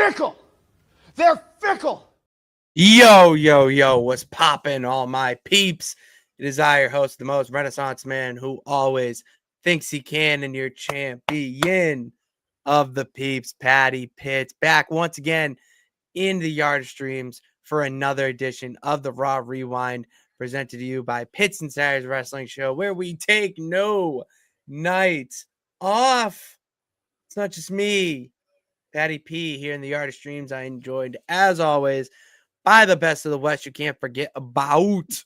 fickle. They're fickle. Yo, what's poppin', all my peeps? It is I, your host, the most Renaissance man who always thinks he can, and your champion of the peeps, Patty Pitts, back once again in the Yard Streams for another edition of the Raw Rewind, presented to you by Pitts and Sara's Wrestling Show, where we take no nights off. It's not just me, Patty P, here in the Yard of Streams. I enjoyed, as always, by the best of the West. You can't forget about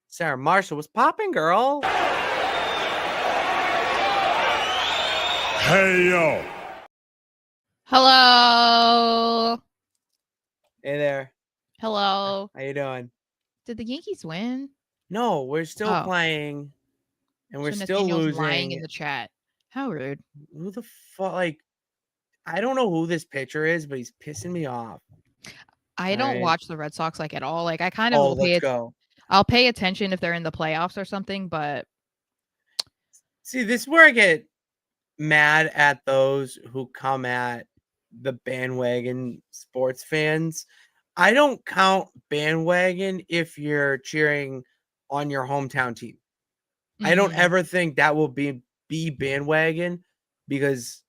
Sara Marshall. Was popping, girl. Hey, yo. Hello. Hey there. Hello. How you doing? Did the Yankees win? No, we're still playing, and we're still Nathaniel's losing. lying in the chat. How rude. Who the fuck? Like, I don't know who this pitcher is, but he's pissing me off. I don't watch the Red Sox like at all. Like I kind of I'll pay attention if they're in the playoffs or something, but see, this is where I get mad at those who come at the bandwagon sports fans. I don't count bandwagon if you're cheering on your hometown team. I don't ever think that will be bandwagon, because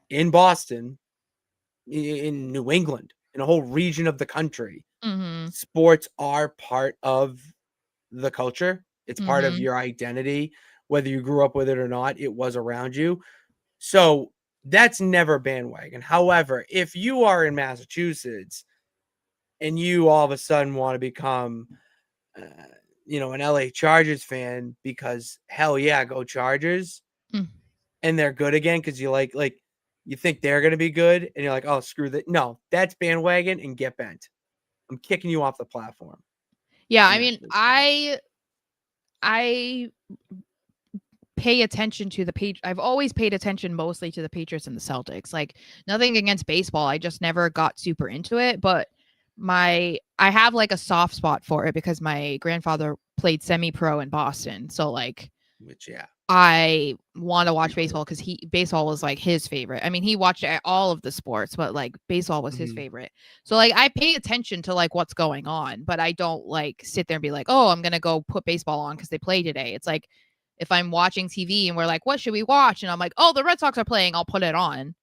in Boston, in New England, in a whole region of the country, sports are part of the culture. It's part of your identity, whether you grew up with it or not. It was around you. So that's never bandwagon. However, if you are in Massachusetts and you all of a sudden want to become, an LA Chargers fan because hell yeah, go Chargers, and they're good again because you like you think they're going to be good, and you're like, oh, screw that. No, that's bandwagon, and get bent. I'm kicking you off the platform. Yeah, I mean, I pay attention to I've always paid attention mostly to the Patriots and the Celtics. Like, nothing against baseball. I just never got super into it, but I have like a soft spot for it because my grandfather played semi-pro in Boston. So like, I want to watch baseball because baseball was like his favorite. I mean, he watched all of the sports, but like baseball was his favorite. So like I pay attention to like what's going on, but I don't like sit there and be like, oh, I'm going to go put baseball on because they play today. It's like if I'm watching TV and we're like, what should we watch? And I'm like, oh, the Red Sox are playing. I'll put it on.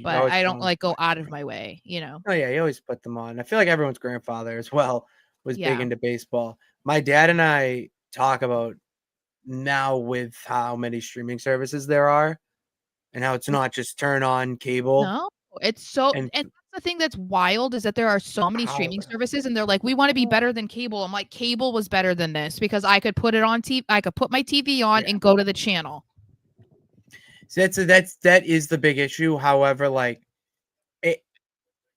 But I don't like go out of my way, you know? Oh yeah, you always put them on. I feel like everyone's grandfather as well was big into baseball. My dad and I talk about now with how many streaming services there are and how it's not just turn on cable. No, it's so, and that's the thing that's wild is that there are so many streaming services and they're like, we want to be better than cable. I'm like, cable was better than this because I could put it on TV. I could put my TV on and go to the channel. So that is the big issue. However, like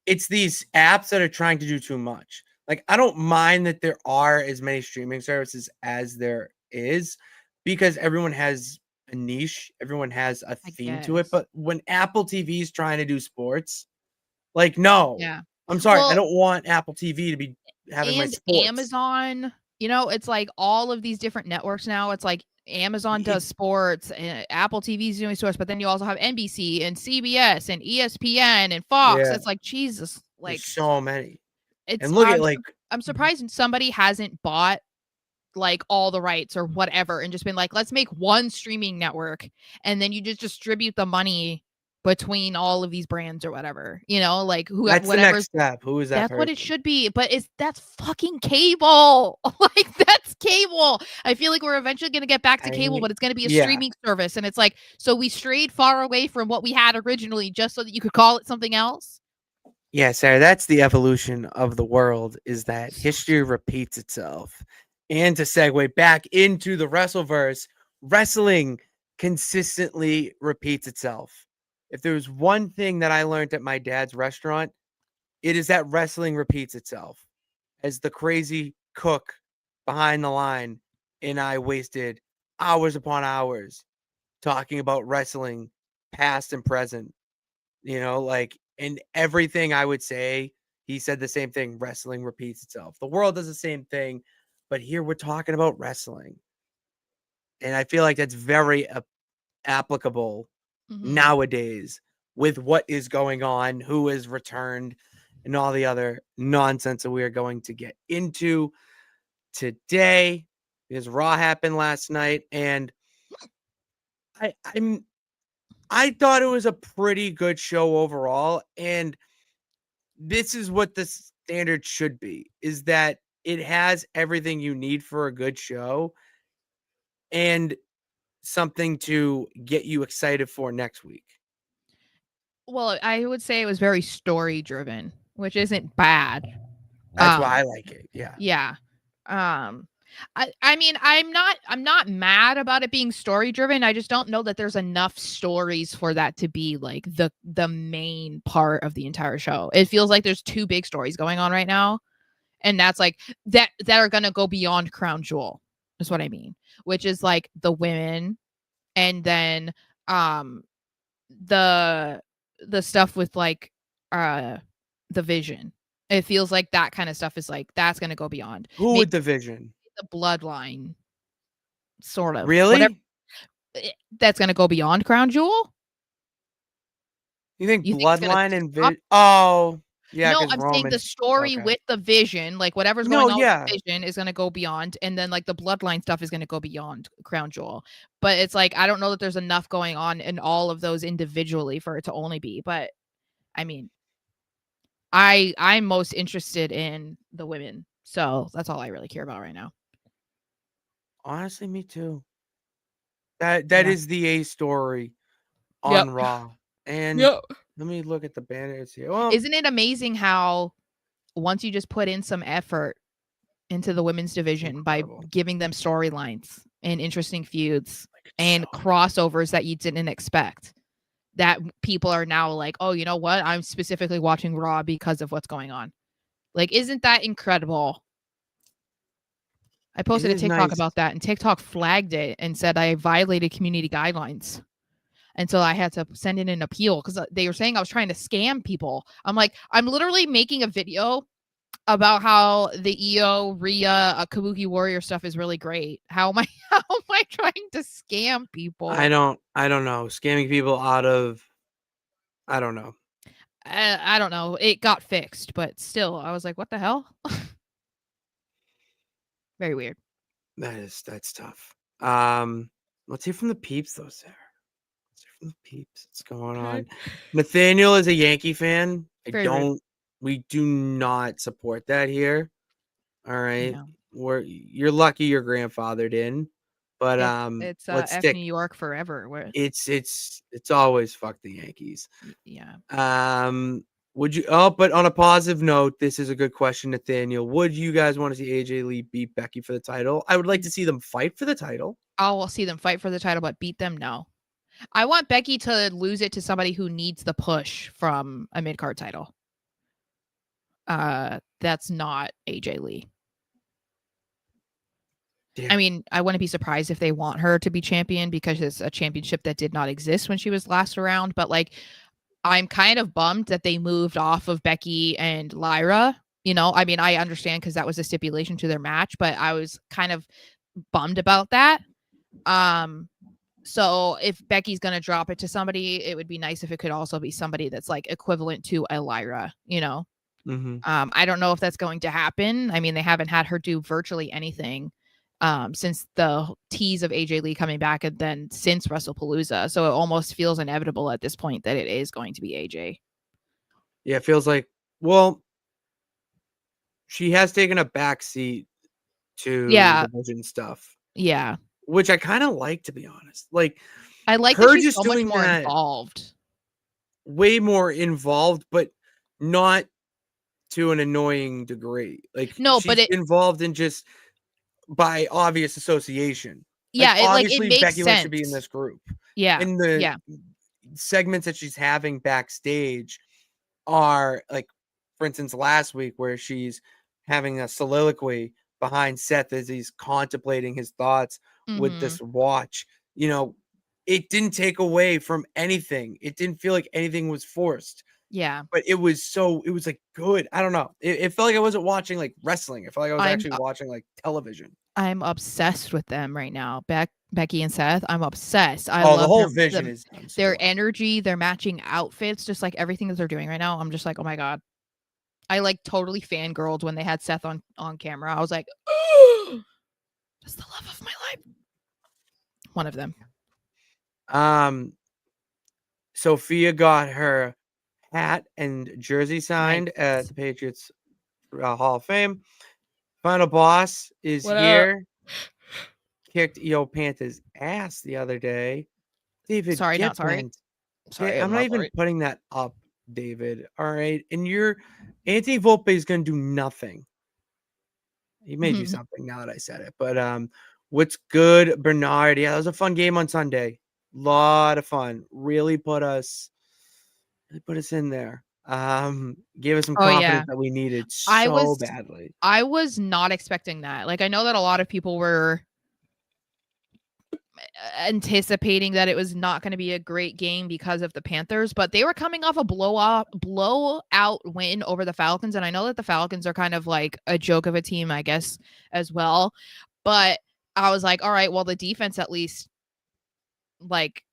it's these apps that are trying to do too much. Like, I don't mind that there are as many streaming services as there is, because everyone has a niche, everyone has a theme to it. But when Apple TV is trying to do sports, like, no, I'm sorry, I don't want Apple TV to be having my sports. Amazon, it's like all of these different networks now. It's like Amazon does sports and Apple TV is doing sports, but then you also have NBC and CBS and ESPN and Fox. It's like, Jesus, like, there's so many. And look at I'm surprised somebody hasn't bought like all the rights or whatever and just been like, let's make one streaming network and then you just distribute the money between all of these brands or whatever, like that's the next step. Who is that? That's what it should be, but that's fucking cable. Like, that's cable. I feel like we're eventually going to get back to cable, but it's going to be a streaming service. And it's like, so we strayed far away from what we had originally just so that you could call it something else. Yeah, Sarah, that's the evolution of the world, is that history repeats itself. And to segue back into the Wrestleverse, wrestling consistently repeats itself. If there's one thing that I learned at my dad's restaurant, it is that wrestling repeats itself. As the crazy cook behind the line and I wasted hours upon hours talking about wrestling, past and present, and everything I would say, he said the same thing. Wrestling repeats itself. The world does the same thing, but here we're talking about wrestling. And I feel like that's very applicable nowadays with what is going on, who has returned, and all the other nonsense that we are going to get into today. Because Raw happened last night, and I thought it was a pretty good show overall, and this is what the standard should be, is that it has everything you need for a good show and something to get you excited for next week. Well, I would say it was very story driven, which isn't bad. That's why I like it. Yeah. Yeah. I mean, I'm not mad about it being story driven. I just don't know that there's enough stories for that to be like the main part of the entire show. It feels like there's two big stories going on right now, and that's like that are going to go beyond Crown Jewel. Is what I mean, which is like the women, and then the stuff with like the Vision. It feels like that kind of stuff is like that's going to go beyond. Who Maybe with the Vision? the bloodline, sort of. Really? Whatever, that's going to go beyond Crown Jewel. You think You think it's gonna Bloodline and stop? Oh, yeah, No, because I'm saying the Roman. story Okay. with the Vision, like whatever's No, going on yeah. with the Vision is going to go beyond, and then like the bloodline stuff is going to go beyond Crown Jewel. But it's like I don't know that there's enough going on in all of those individually for it to only be. But I mean, I'm most interested in the women, so that's all I really care about right now. Honestly, me too. That Yeah. is the A story on Yep. Raw. And Yep. let me look at the banners here. Well, Isn't it amazing how once you just put in some effort into the women's division incredible. by giving them storylines and interesting feuds Like, and crossovers that you didn't expect, that people are now like, oh, you know what? I'm specifically watching Raw because of what's going on. Like, isn't that incredible? I posted a is TikTok nice. about that, and TikTok flagged it and said I violated community guidelines. And so I had to send in an appeal because they were saying I was trying to scam people. I'm like, I'm literally making a video about how the EO, Rhea, Kabuki Warrior stuff is really great. How am I trying to scam people? I don't know. Scamming people out of I don't know. I don't know. It got fixed, but still, I was like, what the hell? Very weird. That's tough. Let's hear from the peeps though, Sarah. Let's hear from the peeps. What's going on? Nathaniel is a Yankee fan. Very rude. We do not support that here. All right. No. You're lucky your grandfather didn't. But it's let's F stick. New York forever. Where It's always fuck the Yankees. yeah. Would you? Oh, but on a positive note, this is a good question, Nathaniel. Would you guys want to see AJ Lee beat Becky for the title? I would like to see them fight for the title. I'll see them fight for the title, but beat them? No. I want Becky to lose it to somebody who needs the push from a mid-card title. That's not AJ Lee. Yeah. I mean, I wouldn't be surprised if they want her to be champion because it's a championship that did not exist when she was last around. But like, I'm kind of bummed that they moved off of Becky and Lyra. You know, I mean, I understand because that was a stipulation to their match, but I was kind of bummed about that. So if Becky's going to drop it to somebody, it would be nice if it could also be somebody that's like equivalent to a Lyra, you know? Mm-hmm. I don't know if that's going to happen. I mean, they haven't had her do virtually anything since the tease of AJ Lee coming back and then since WrestlePalooza. So it almost feels inevitable at this point that it is going to be AJ. Yeah, it feels like, well, she has taken a backseat to the Vision stuff. Yeah. Which I kind of like, to be honest. Like, I like her that she's just so much doing more that involved. Way more involved, but not to an annoying degree. Like, no, she's but involved in just by obvious association. Yeah, obviously it makes Becky sense. Lynch should be in this group. Yeah. And the segments that she's having backstage are like, for instance, last week where she's having a soliloquy behind Seth as he's contemplating his thoughts with this watch. You know, it didn't take away from anything. It didn't feel like anything was forced. Yeah. But it was like good. I don't know. It felt like I wasn't watching like wrestling. I felt like I was actually watching like television. I'm obsessed with them right now. Becky and Seth. I'm obsessed. I the love whole vision is done so their well. energy, their matching outfits, just like everything that they're doing right now. I'm just like, oh my God. I like totally fangirled when they had Seth on camera. I was like, oh, that's the love of my life. One of them. Sophia got her hat and jersey signed at the Patriots Hall of Fame. Final boss is What up? here. Kicked Eo Panthers ass the other day. David, Sorry, get not sorry. bent. Sorry, I'm not even sorry. putting that up, David. All right. And your Anthony Volpe is going to do nothing. He may do something now that I said it. But what's good, Bernard? Yeah, that was a fun game on Sunday. Lot of fun. Really put us in there. Gave us some confidence that we needed so badly. I was not expecting that. Like, I know that a lot of people were anticipating that it was not going to be a great game because of the Panthers, but they were coming off a blowout win over the Falcons. And I know that the Falcons are kind of like a joke of a team, I guess, as well. But I was like, all right, well, the defense at least like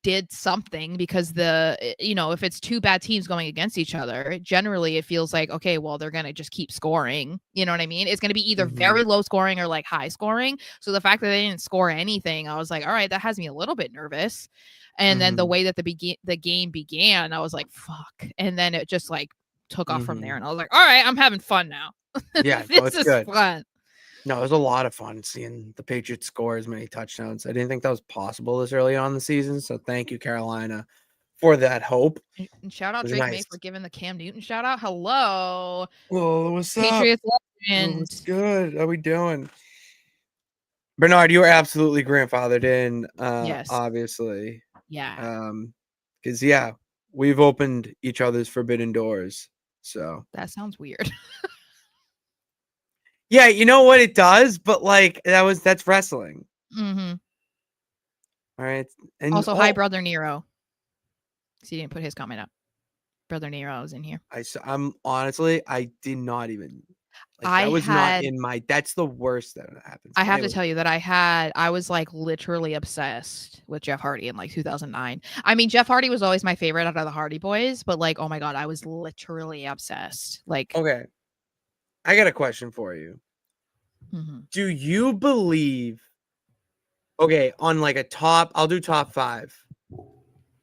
did something, because if it's two bad teams going against each other, generally it feels like, okay, well, they're going to just keep scoring. You know what I mean? It's going to be either very low scoring or like high scoring. So the fact that they didn't score anything, I was like, all right, that has me a little bit nervous. And then the way that the game began, I was like, fuck. And then it just like took off from there. And I was like, all right, I'm having fun now. Yeah, this is good. Fun. No, it was a lot of fun seeing the Patriots score as many touchdowns. I didn't think that was possible this early on in the season. So thank you, Carolina, for that hope. And shout out Drake May for giving the Cam Newton shout out. Hello. Oh, what's Patriots up? And what's good? How we doing? Bernard, you were absolutely grandfathered in. Yes. Obviously. Yeah. Because we've opened each other's forbidden doors. So that sounds weird. Yeah, you know what it does, but like that's wrestling. Mm-hmm. All right. And also, hi, Brother Nero. Because he didn't put his comment up. Brother Nero is in here. I'm honestly, I did not even. That was not in my. That's the worst that happens. I have to tell you that I was like literally obsessed with Jeff Hardy in like 2009. I mean, Jeff Hardy was always my favorite out of the Hardy Boys, but like, oh my God, I was literally obsessed. Like, okay, I got a question for you. Mm-hmm. Do you believe? Okay, on like I'll do top 5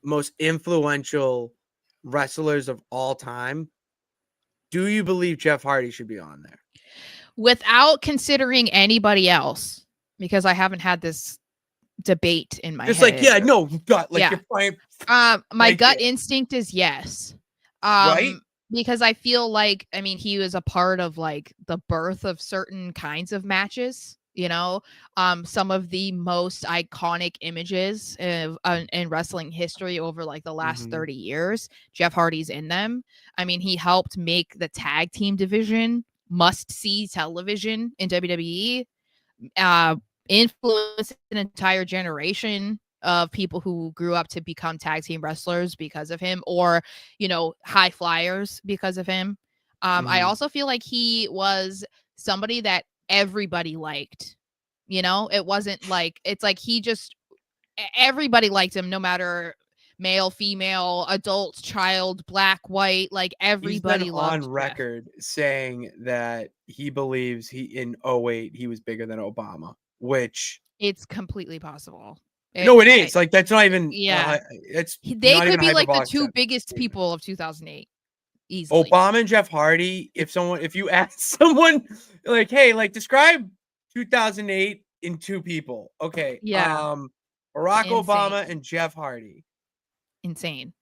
most influential wrestlers of all time. Do you believe Jeff Hardy should be on there? Without considering anybody else, because I haven't had this debate in my head. Just like, gut. Like, you're playing. My gut instinct is yes. Right? Because I feel like, I mean, he was a part of like the birth of certain kinds of matches. You know, some of the most iconic images in wrestling history over like the last 30 years, Jeff Hardy's in them. I mean, he helped make the tag team division must-see television in WWE, influenced an entire generation of people who grew up to become tag team wrestlers because of him, or, high flyers because of him. I also feel like he was somebody that everybody liked. It wasn't like, it's like everybody liked him, no matter male, female, adult, child, black, white, like everybody loved on record saying that he believes in 2008 he was bigger than Obama, which it's completely possible. No, it is. Like, that's not even. Yeah. They could be like the two biggest people of 2008. Easily. Obama and Jeff Hardy. If you ask someone like, hey, like describe 2008 in 2 people. Okay. Yeah. Barack Obama and Jeff Hardy. Insane.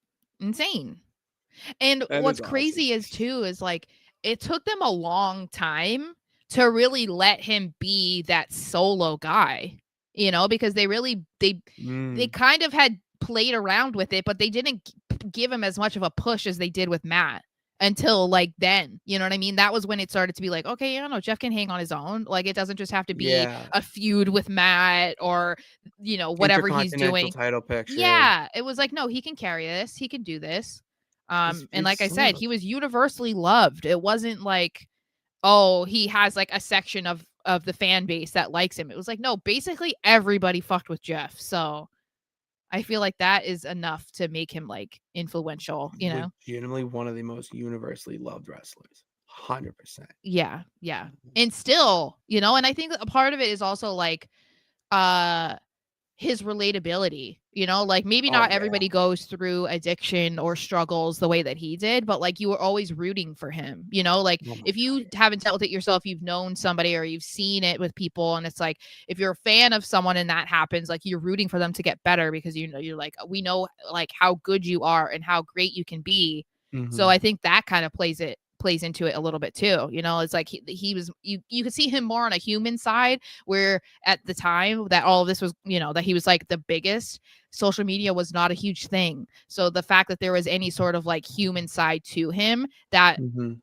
And what's crazy is like, it took them a long time to really let him be that solo guy, because they really, they kind of had played around with it, but they didn't give him as much of a push as they did with Matt until like then, you know what I mean? That was when it started to be like, okay, Jeff can hang on his own. Like, it doesn't just have to be a feud with Matt or, whatever he's doing. Title picture. Yeah. It was like, no, he can carry this. He can do this. And like I said, he was universally loved. It wasn't like, oh, he has like a section of of the fan base that likes him. It was like, no, basically everybody fucked with Jeff. So I feel like that is enough to make him like influential, you know? Legitimately one of the most universally loved wrestlers. 100%. Yeah. Yeah. And still, you know, and I think a part of it is also like uh his relatability, you know, like maybe Oh, not yeah. everybody goes through addiction or struggles the way that he did, but like you were always rooting for him, you know, like Oh my if you haven't dealt with it yourself, you've known somebody or you've seen it with people. And it's like, if you're a fan of someone and that happens, like you're rooting for them to get better because, you know, you're like, we know like how good you are and how great you can be. So Mhm. I think that kind of plays into it a little bit too. You know, it's like he was you could see him more on a human side where at the time that all of this was, you know, that he was like the biggest, social media was not a huge thing. So the fact that there was any sort of like human side to him that Mhm.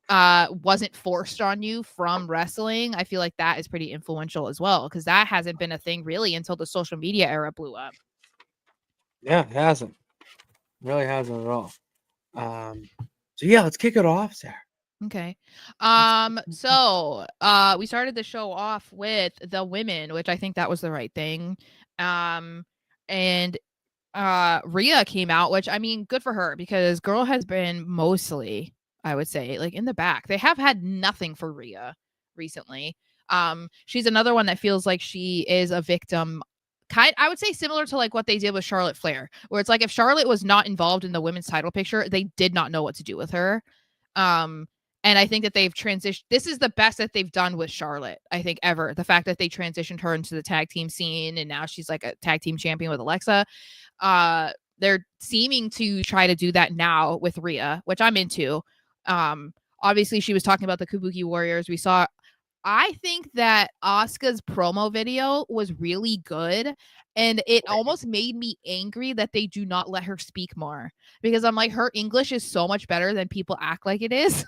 wasn't forced on you from wrestling, I feel like that is pretty influential as well, because that hasn't been a thing really until the social media era blew up. Yeah, it hasn't. Really hasn't at all. So yeah, let's kick it off, Sarah. Okay. Let's- So we started the show off with the women, which I think that was the right thing. And Rhea came out, which I mean, good for her because girl has been mostly, I would say, like in the back. They have had nothing for Rhea recently. She's another one that feels like she is a victim. I would say similar to like what they did with Charlotte Flair, where it's like if Charlotte was not involved in the women's title picture, they did not know what to do with her. Um, and I think that they've transitioned. This is the best that they've done with Charlotte, I think, ever. The fact that they transitioned her into the tag team scene and now she's like a tag team champion with Alexa. They're seeming to try to do that now with Rhea, which I'm into. Obviously she was talking about the Kabuki Warriors. I think that Asuka's promo video was really good, and it almost made me angry that they do not let her speak more, because I'm like, her English is so much better than people act like it is.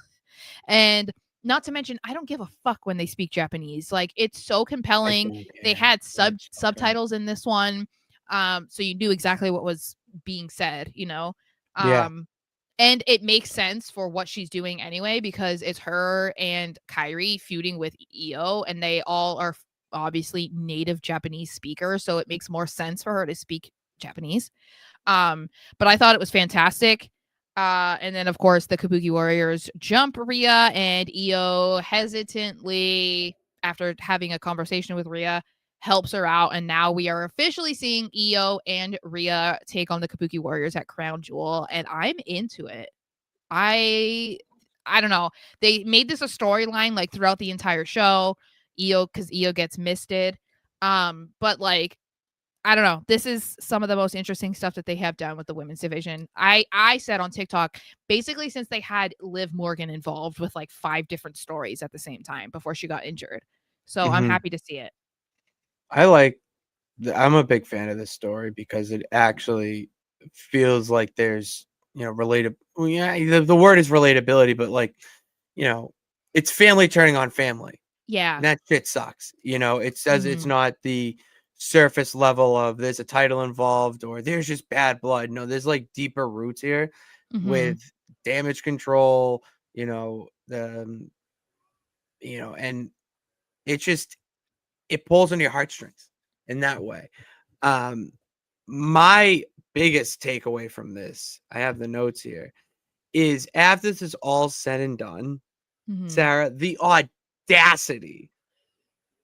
And not to mention, I don't give a fuck when they speak Japanese. Like, it's so I compelling. don't They care. had It's okay. subtitles in this one. So you knew exactly what was being said, you know? Yeah. And it makes sense for what she's doing anyway, because it's her and Kyrie feuding with Io, and they all are obviously native Japanese speakers. So it makes more sense for her to speak Japanese. But I thought it was fantastic. And then of course the Kabuki Warriors jump Rhea, and Io hesitantly, after having a conversation with Rhea, helps her out. And now we are officially seeing Io and Rhea take on the Kabuki Warriors at Crown Jewel, and I'm into it. I don't know. They made this a storyline like throughout the entire show. Because Io gets misted. But like, I don't know. This is some of the most interesting stuff that they have done with the women's division. I said on TikTok, basically since they had Liv Morgan involved with like 5 different stories at the same time before she got injured. So I'm Mhm. happy to see it. I'm a big fan of this story because it actually feels like there's, related. Well, yeah, the word is relatability, but like, you know, it's family turning on family. Yeah. And that shit sucks. It says it's Mhm. not the surface level of there's a title involved or there's just bad blood. No, there's like deeper roots here Mhm. with damage control, and it pulls on your heartstrings in that way. Um, my biggest takeaway from this, I have the notes here, is after this is all said and done, Mhm. Sarah, the audacity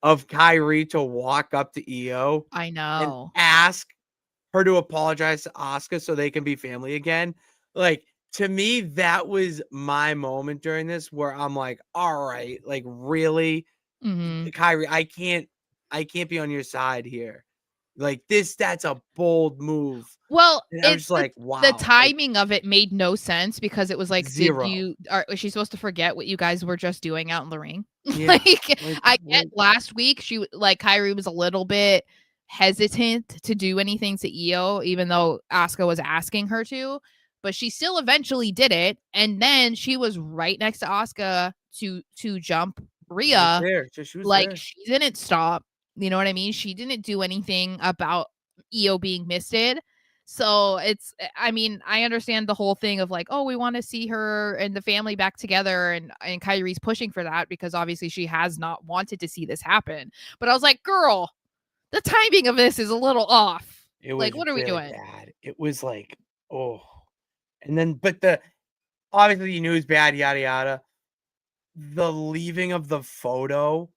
of Kyrie to walk up to Io I and know. ask her to apologize to Asuka so they can be family again. Like, to me, that was my moment during this where I'm like, all right, like, really, Mhm. Kyrie, I can't be on your side here. Like, that's a bold move. Well, And I was it's just like, the wow, like, timing of it made no sense, because it was like, zero. was she supposed to forget what you guys were just doing out in the ring? Yeah. Like, Like, I get what? last week like Kyrie was a little bit hesitant to do anything to Io, even though Asuka was asking her to, but she still eventually did it. And then she was right next to Asuka to jump Right Rhea. there. She was Like, there. she didn't stop. You know what I mean? She didn't do anything about Io being misted. So it's, I mean, I understand the whole thing of like, oh, we want to see her and the family back together, and Kyrie's pushing for that because obviously she has not wanted to see this happen. But I was like, girl, the timing of this is a little off. It Like, was what are we really doing? bad. It was like, oh, and then but the obviously you knew it was bad, yada yada. The leaving of the photo Oh,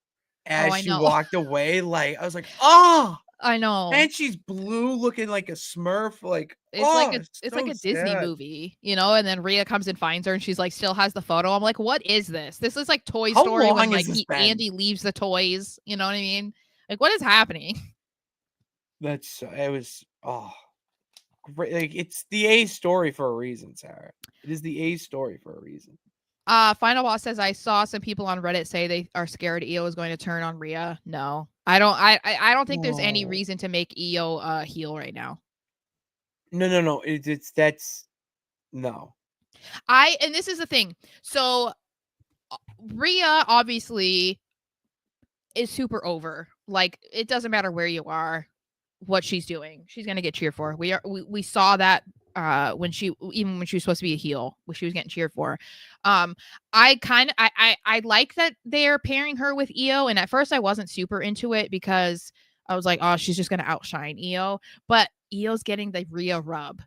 as I she know. walked away, like I was like, oh, I know. and she's blue, looking like a Smurf, like it's It's like so a Disney sad. movie, you know, and then Rhea comes and finds her and she's like still has the photo. I'm like, what is this? This is like Toy How Story when long has like this been? Andy leaves the toys, you know what I mean? Like, what is happening? It was great. Like it's the A story for a reason, Sarah. It is the A story for a reason. Final Boss says, I saw some people on Reddit say they are scared Io is going to turn on Rhea. No, I don't. I don't think there's any No. reason to make Io heel right now. No. It's that's no. And this is the thing. So Rhea obviously is super over. Like, it doesn't matter where you are, what she's doing, she's gonna get cheered for. We saw that when she was supposed to be a heel, when she was getting cheered for. I like that they're pairing her with Io, and at first I wasn't super into it because I was like, oh, she's just gonna outshine Io, but Io's getting the Rhea rub,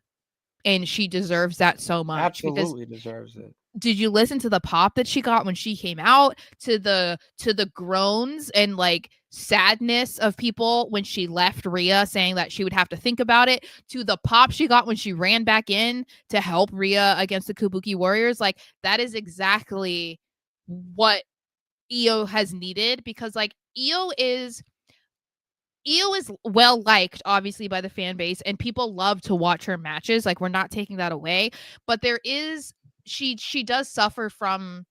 and she deserves that so much. Because Absolutely deserves it. did you listen to the pop that she got when she came out, to the groans and like sadness of people when she left Rhea, saying that she would have to think about it, to the pop she got when she ran back in to help Rhea against the Kabuki Warriors? Like, that is exactly what Io has needed, because like Io is well liked, obviously, by the fan base, and people love to watch her matches. Like, we're not taking that away, but there is, she does suffer from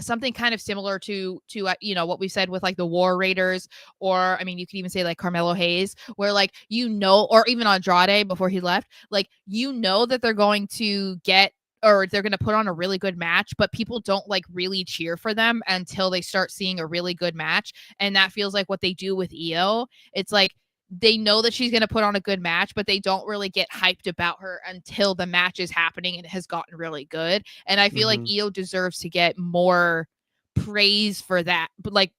something kind of similar to you know, what we said with like the War Raiders, or I mean, you could even say like Carmelo Hayes, where like, you know, or even Andrade before he left, like, you know that they're going to get, or they're going to put on a really good match, but people don't like really cheer for them until they start seeing a really good match. And that feels like what they do with Io. It's like, they know that she's going to put on a good match, but they don't really get hyped about her until the match is happening and it has gotten really good. And I feel like Io deserves to get more praise for that, but like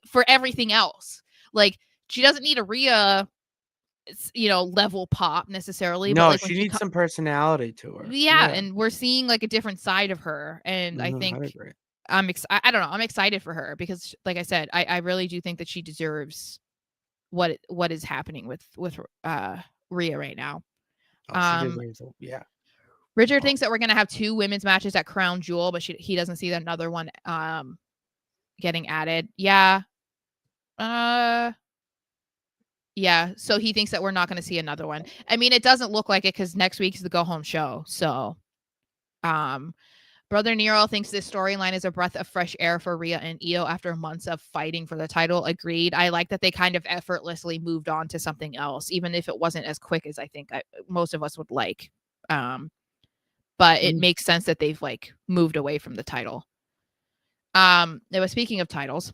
for everything else. Like, she doesn't need a Rhea, you know, level pop necessarily, but No, like when she she needs some personality to her. yeah, and we're seeing like a different side of her, and I I think agree. I don't know, I'm excited for her because, like I said, I really do think that she deserves what is happening with Rhea right now. Oh, she deserves it. Yeah. Richard Oh. thinks that we're gonna have 2 women's matches at Crown Jewel, but he doesn't see another one getting added. Yeah. Yeah, so he thinks that we're not going to see another one. I mean, it doesn't look like it because next week's the go home show. So, Brother Nero thinks this storyline is a breath of fresh air for Rhea and Io after months of fighting for the title. Agreed. I like that they kind of effortlessly moved on to something else, even if it wasn't as quick as I think most of us would like. But it makes sense that they've like moved away from the title. It was, speaking of titles,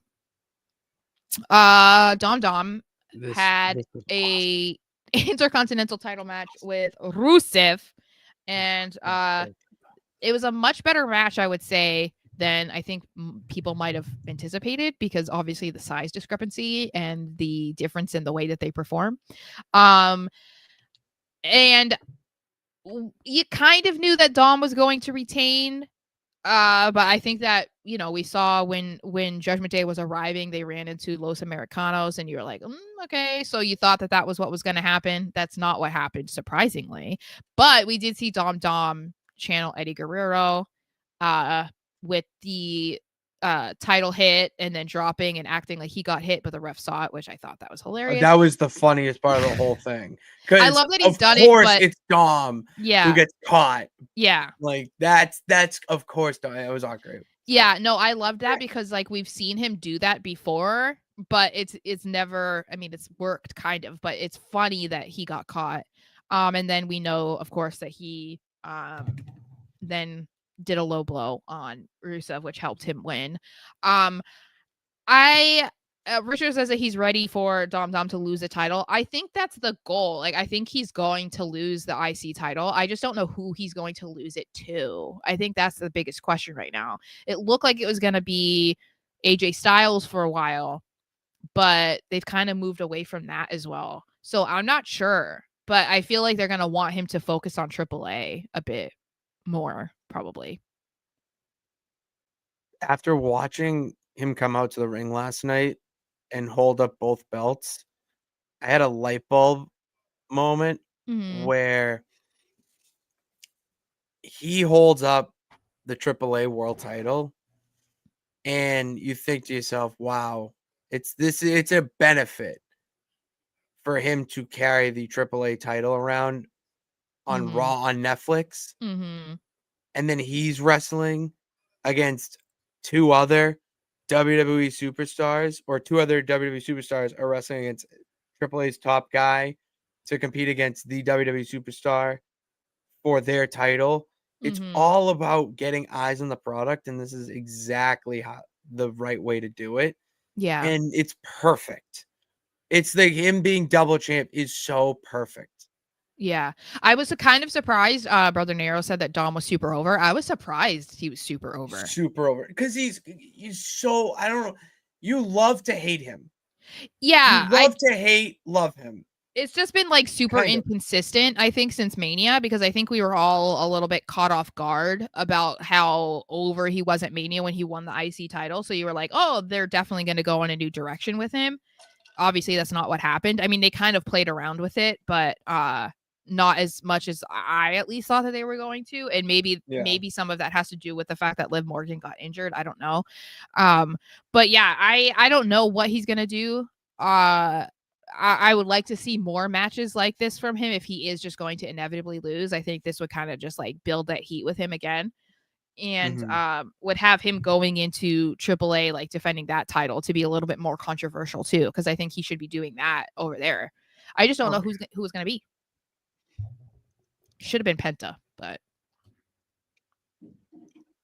Dom had a intercontinental title match with Rusev, and it was a much better match, I would say, than I think people might have anticipated, because obviously the size discrepancy and the difference in the way that they perform. And you kind of knew that Dom was going to retain. But I think that, you know, we saw when Judgment Day was arriving, they ran into Los Americanos, and you're like, okay, so you thought that was what was going to happen. That's not what happened, surprisingly. But we did see Dom channel Eddie Guerrero, with the title hit, and then dropping and acting like he got hit, but the ref saw it, which I thought that was hilarious. That was the funniest part of the whole thing. I love that he's done it. Of course, but it's Dom who gets caught. Yeah. Like that's of course Dom. It was all great. Yeah, no, I love that, because like we've seen him do that before, but it's never, I mean, it's worked kind of, but it's funny that he got caught. And then we know, of course, that he then did a low blow on Rusev, which helped him win. I Richard says that he's ready for Dom Dom to lose the title. I think that's the goal. Like, I think he's going to lose the IC title. I just don't know who he's going to lose it to. I think that's the biggest question right now. It looked like it was going to be AJ Styles for a while, but they've kind of moved away from that as well. So I'm not sure, but I feel like they're going to want him to focus on AAA a bit more, probably. After watching him come out to the ring last night and hold up both belts, I had a light bulb moment where he holds up the AAA world title and you think to yourself, wow, it's a benefit for him to carry the AAA title around on Raw on Netflix. And then he's wrestling against two other WWE superstars, or two other WWE superstars are wrestling against AAA's top guy to compete against the WWE superstar for their title. It's all about getting eyes on the product, and this is exactly the right way to do it. Yeah. And it's perfect. It's like him being double champ is so perfect. Yeah. I was kind of surprised. Brother Nero said that Dom was super over. I was surprised he was super over. Super over. Because he's so, I don't know. You love to hate him. Yeah. You love to hate, love him. It's just been like super inconsistent, I think, since Mania, because I think we were all a little bit caught off guard about how over he was at Mania when he won the IC title. So you were like, oh, they're definitely going to go in a new direction with him. Obviously, that's not what happened. I mean, they kind of played around with it, but not as much as I at least thought that they were going to. And maybe some of that has to do with the fact that Liv Morgan got injured. I don't know. But yeah, I don't know what he's going to do. I would like to see more matches like this from him if he is just going to inevitably lose. I think this would kind of just like build that heat with him again. And would have him going into AAA, like defending that title, to be a little bit more controversial too, because I think he should be doing that over there. I just don't know who it's going to be. Should have been Penta, but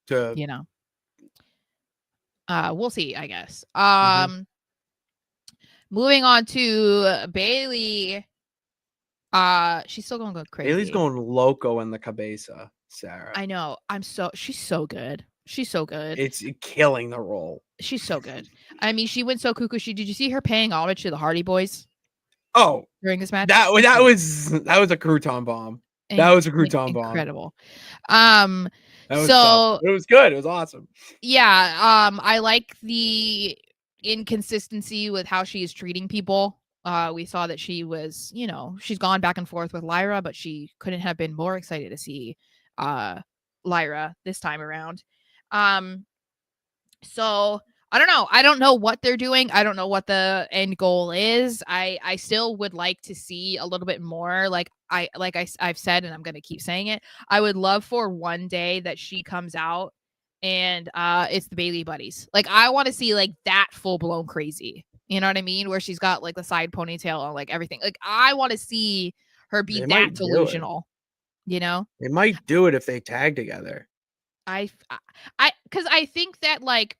you know, we'll see, I guess. Moving on to Bailey. She's still going to go crazy. Bailey's going loco in the cabeza, Sarah. I know. She's so good. She's so good. It's killing the role. She's so good. I mean, she went so cuckoo. Did you see her paying homage to the Hardy Boys? Oh, during this match, that was a crouton bomb. That was a crouton bomb. Incredible. It was good. It was awesome. Yeah. I like the inconsistency with how she is treating people. We saw that she was, she's gone back and forth with Lyra, but she couldn't have been more excited to see Lyra this time around. So I don't know. I don't know what they're doing. I don't know what the end goal is. I still would like to see a little bit more. I've said, and I'm going to keep saying it. I would love for one day that she comes out and it's the Bailey buddies. Like, I want to see like that full blown crazy. You know what I mean? Where she's got like the side ponytail and like everything. Like, I want to see her be that delusional. You know? They might do it if they tag together. Because I think that like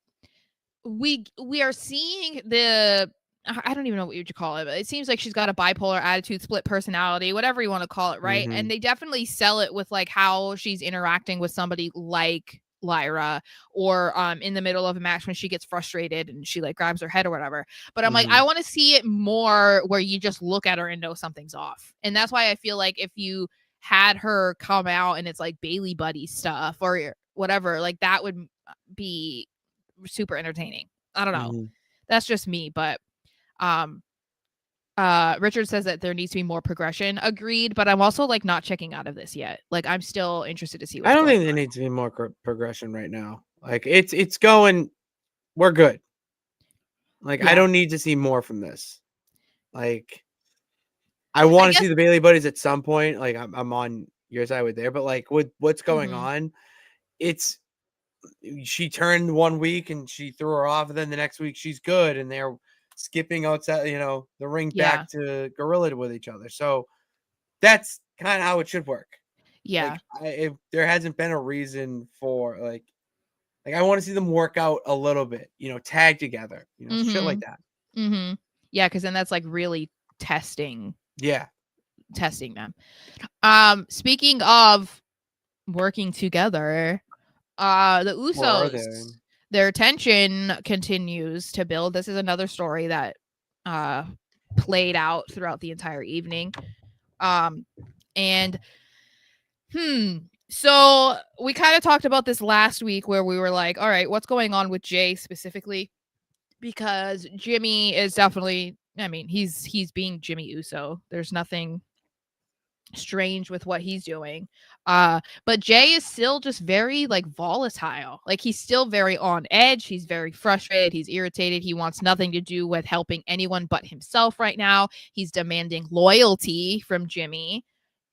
we are seeing I don't even know what you call it, but it seems like she's got a bipolar attitude, split personality, whatever you want to call it, right? And they definitely sell it with like how she's interacting with somebody like Lyra, or in the middle of a match when she gets frustrated and she like grabs her head or whatever. But I'm like, I want to see it more where you just look at her and know something's off. And that's why I feel like if you had her come out and it's like Bailey buddy stuff or whatever, like that would be super entertaining. I don't know. That's just me, but Richard says that there needs to be more progression. Agreed, but I'm also like not checking out of this yet. Like, I'm still interested to see what's I don't think there needs to be more progression right now. Like, it's going, we're good. Like, I don't need to see more from this. Like, I want to see the Bailey buddies at some point. Like, I'm on your side with there, but like with what's going on, she turned 1 week and she threw her off, and then the next week she's good, and they're skipping outside, the ring back to Gorilla with each other. So that's kind of how it should work. Yeah. Like, if there hasn't been a reason for like I want to see them work out a little bit, tag together, shit like that. Mm-hmm. Yeah, because then that's like really testing them. Speaking of working together, the Or are there? Usos, their tension continues to build. This is another story that played out throughout the entire evening. And so we kind of talked about this last week where we were like, all right, what's going on with Jay specifically? Because Jimmy is definitely, I mean, he's being Jimmy Uso. There's nothing strange with what he's doing. But Jay is still just very like volatile. Like he's still very on edge. He's very frustrated. He's irritated. He wants nothing to do with helping anyone but himself right now. He's demanding loyalty from Jimmy.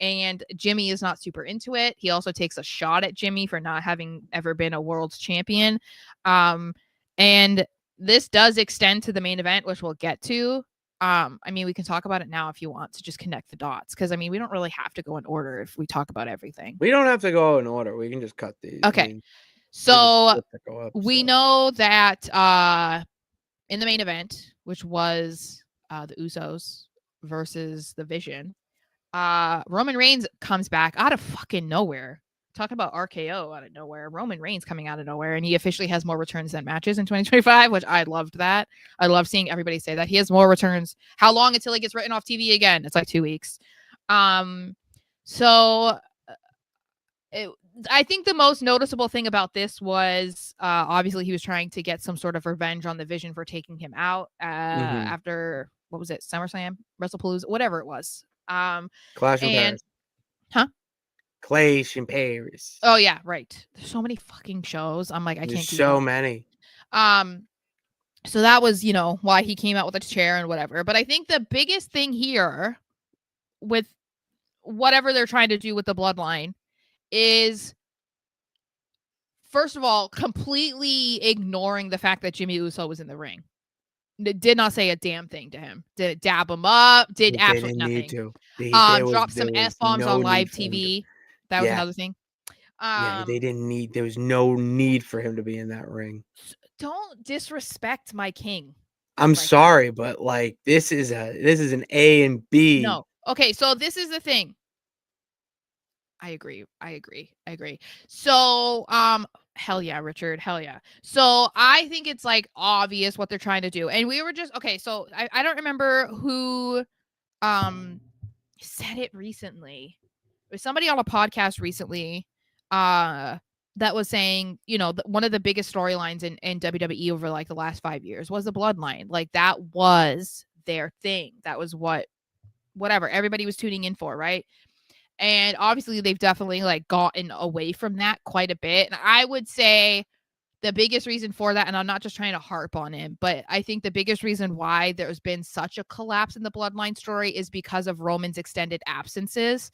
And Jimmy is not super into it. He also takes a shot at Jimmy for not having ever been a world champion. And this does extend to the main event, which we'll get to. I mean, we can talk about it now if you want to just connect the dots, because I mean, we don't really have to go in order if we talk about everything. We don't have to go in order. We can just cut these. Okay. I mean, so we know that in the main event, which was the Usos versus the Vision, Roman Reigns comes back out of fucking nowhere. Talking about RKO out of nowhere. Roman Reigns coming out of nowhere, and he officially has more returns than matches in 2025, which I loved that. I love seeing everybody say that. He has more returns. How long until he gets written off TV again? It's like 2 weeks. So I think the most noticeable thing about this was obviously he was trying to get some sort of revenge on the Vision for taking him out after, what was it, SummerSlam, WrestlePalooza, whatever it was. Clash in Paris. Huh? Clash in Paris. Oh yeah, right. There's so many fucking shows. I'm like, I can't. So many. So that was, you know, why he came out with a chair and whatever. But I think the biggest thing here with whatever they're trying to do with the bloodline is, first of all, completely ignoring the fact that Jimmy Uso was in the ring. Did not say a damn thing to him. Did dab him up. Did absolutely nothing. Dropped some F-bombs on live TV. That was another thing. They didn't need. There was no need for him to be in that ring. Don't disrespect my king. I'm sorry, but like this is an A and B. No. Okay, so this is the thing. I agree. So, hell yeah, Richard. Hell yeah. So I think it's like obvious what they're trying to do. And we were just, okay, so I don't remember who said it recently. There's somebody on a podcast recently that was saying, you know, one of the biggest storylines in WWE over like the last 5 years was the bloodline. Like that was their thing. That was whatever everybody was tuning in for, right? And obviously they've definitely like gotten away from that quite a bit. And I would say the biggest reason for that, and I'm not just trying to harp on him, but I think the biggest reason why there's been such a collapse in the bloodline story is because of Roman's extended absences.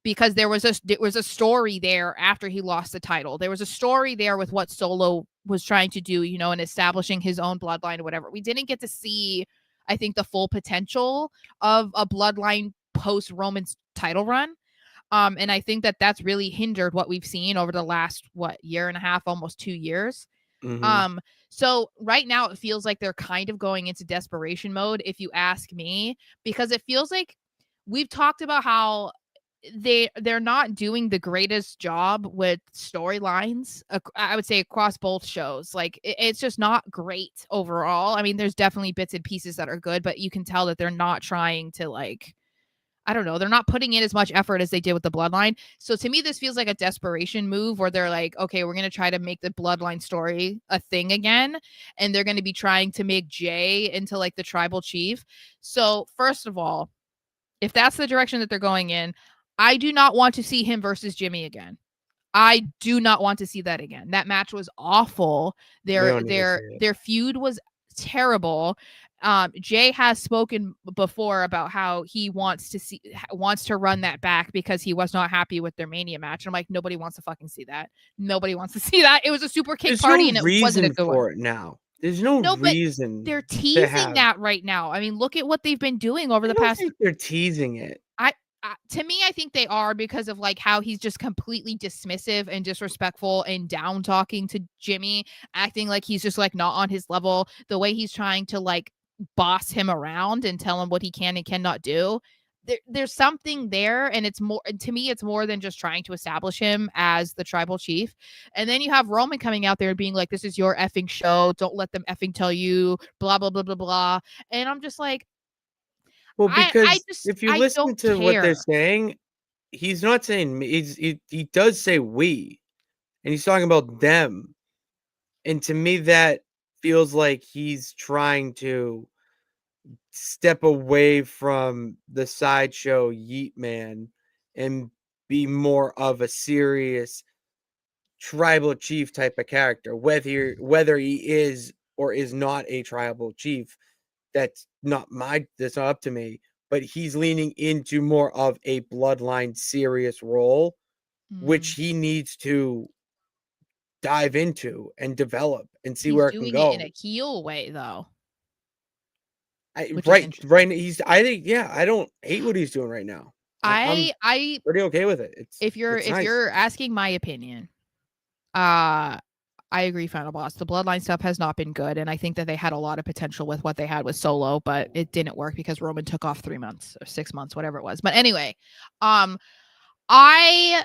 Because there was a story there after he lost the title. There was a story there with what Solo was trying to do, you know, and establishing his own bloodline or whatever. We didn't get to see, I think, the full potential of a bloodline post Roman's title run. And I think that that's really hindered what we've seen over the last, year and a half, almost 2 years. So right now it feels like they're kind of going into desperation mode, if you ask me, because it feels like we've talked about how they're not doing the greatest job with storylines, I would say, across both shows. Like it's just not great overall. I mean, there's definitely bits and pieces that are good, but you can tell that they're not trying to, like, I don't know, they're not putting in as much effort as they did with the bloodline. So to me, this feels like a desperation move where they're like, okay, we're going to try to make the bloodline story a thing again. And they're going to be trying to make Jay into like the tribal chief. So first of all, if that's the direction that they're going in, I do not want to see him versus Jimmy again. I do not want to see that again. That match was awful. Their feud was terrible. Jay has spoken before about how he wants to run that back because he was not happy with their Mania match. And I'm like, nobody wants to fucking see that. Nobody wants to see that. It was a super kick party, and it wasn't a good one. It now. There's no reason. They're teasing that right now. I mean, look at what they've been doing over the past. I think they're teasing it. to me, I think they are because of like how he's just completely dismissive and disrespectful and down talking to Jimmy, acting like he's just like not on his level. The way he's trying to like boss him around and tell him what he can and cannot do. There's something there, and it's more to me. It's more than just trying to establish him as the tribal chief. And then you have Roman coming out there and being like, "This is your effing show. Don't let them effing tell you." Blah blah blah blah blah. And I'm just like, Well, I because just if you I listen don't to what they're care. saying, he's not saying me. He does say we, and he's talking about them. And to me, that feels like he's trying to step away from the sideshow Yeet Man and be more of a serious tribal chief type of character. Whether he is or is not a tribal chief, that's not up to me. But he's leaning into more of a bloodline serious role, which Mm. he needs to dive into and develop and see He's where it can doing it in go. a heel way though, which is Right, interesting. right. I think, yeah, I don't hate what he's doing right now. I'm I pretty okay with it. if you're It's if nice. you're asking my opinion, uh I agree, Final Boss. The Bloodline stuff has not been good, and I think that they had a lot of potential with what they had with Solo, but it didn't work because Roman took off 3 months or 6 months, whatever it was. But anyway, um, I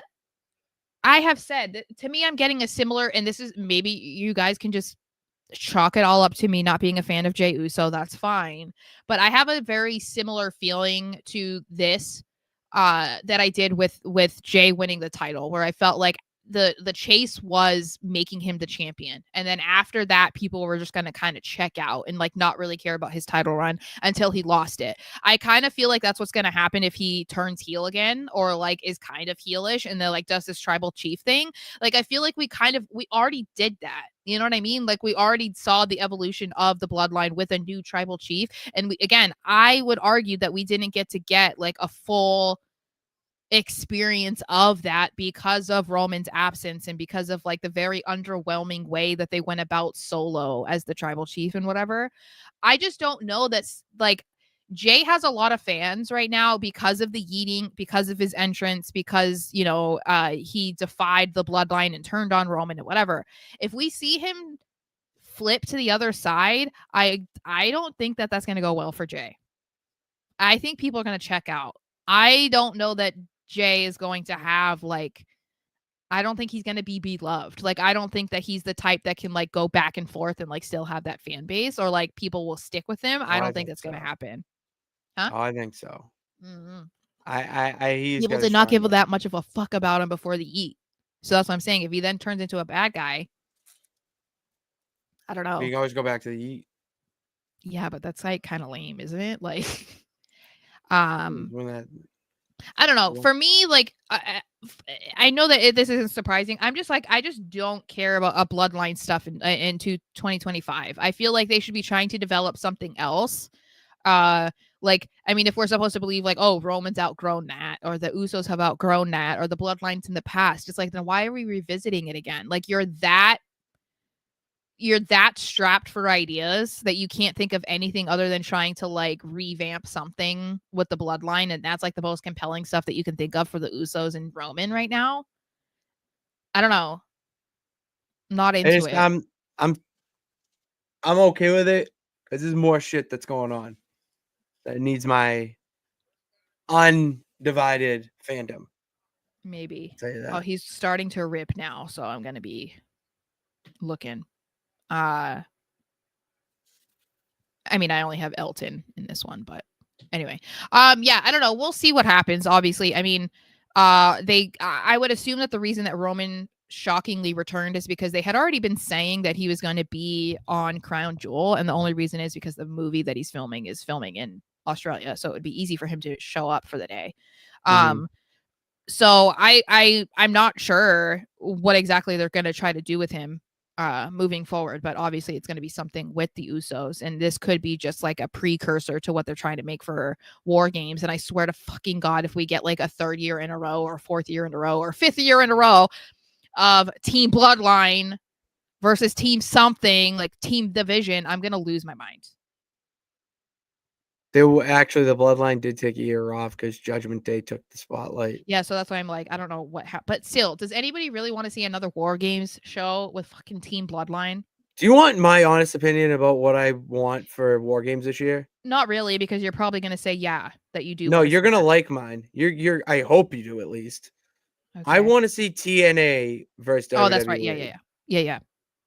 I have said that to me, I'm getting a similar, and this is maybe you guys can just chalk it all up to me not being a fan of Jey Uso. That's fine, but I have a very similar feeling to this that I did with Jay winning the title, where I felt like the chase was making him the champion, and then after that people were just going to kind of check out and like not really care about his title run until he lost it. I kind of feel like that's what's going to happen if he turns heel again, or like is kind of heelish and then like does this tribal chief thing. Like I feel like we already did that. You know what I mean? Like we already saw the evolution of the bloodline with a new tribal chief, and again, I would argue that we didn't get like a full experience of that because of Roman's absence and because of like the very underwhelming way that they went about Solo as the tribal chief and whatever. I just don't know that's like Jay has a lot of fans right now because of the yeeting, because of his entrance, because he defied the bloodline and turned on Roman and whatever. If we see him flip to the other side, I don't think that that's going to go well for Jay. I think people are going to check out. I don't know that Jay is going to have like I don't think he's going to be beloved. Like I don't think that he's the type that can like go back and forth and like still have that fan base or like people will stick with him. Oh, I I don't think think that's going to so. happen. Huh? Oh, I think so. Mm-hmm. He's People got a did not strong give that much of a fuck about him before the eat. So that's what I'm saying. If he then turns into a bad guy, I don't We know. can always go back to the Yeet. Yeah, but that's like kind of lame, isn't it? Like, When that, I don't know. yeah. For me, like, I know that this isn't surprising. I'm just like, I just don't care about a bloodline stuff into 2025. I feel like they should be trying to develop something else. Like, I mean, if we're supposed to believe like, oh, Roman's outgrown that, or the Usos have outgrown that, or the bloodlines in the past, it's like, then why are we revisiting it again? Like, you're that strapped for ideas that you can't think of anything other than trying to like revamp something with the bloodline, and that's like the most compelling stuff that you can think of for the Usos and Roman right now. I don't know. Not into it. I'm okay with it because there's more shit that's going on that needs my undivided fandom. Maybe. I'll tell you Oh, that. he's starting to rip now, so I'm gonna be looking. I mean, I only have Elton in this one, but anyway. Yeah, I don't know. We'll see what happens. Obviously, I mean, I would assume that the reason that Roman shockingly returned is because they had already been saying that he was going to be on Crown Jewel, and the only reason is because the movie that he's filming is filming in Australia, so it would be easy for him to show up for the day. So I'm not sure what exactly they're going to try to do with him moving forward, but obviously it's going to be something with the Usos, and this could be just like a precursor to what they're trying to make for War Games. And I swear to fucking God, if we get like a third year in a row or fourth year in a row or fifth year in a row of Team Bloodline versus Team something like Team Division, I'm going to lose my mind. Actually, the Bloodline did take a year off because Judgment Day took the spotlight. Yeah, so that's why I'm like, I don't know what happened. But still, does anybody really want to see another War Games show with fucking Team Bloodline? Do you want my honest opinion about what I want for War Games this year? Not really, because you're probably gonna say yeah that you do. No, wanna you're see gonna that. like mine. You're. I hope you do at least. I Okay. want to see TNA versus WWE. Oh, that's right. Yeah.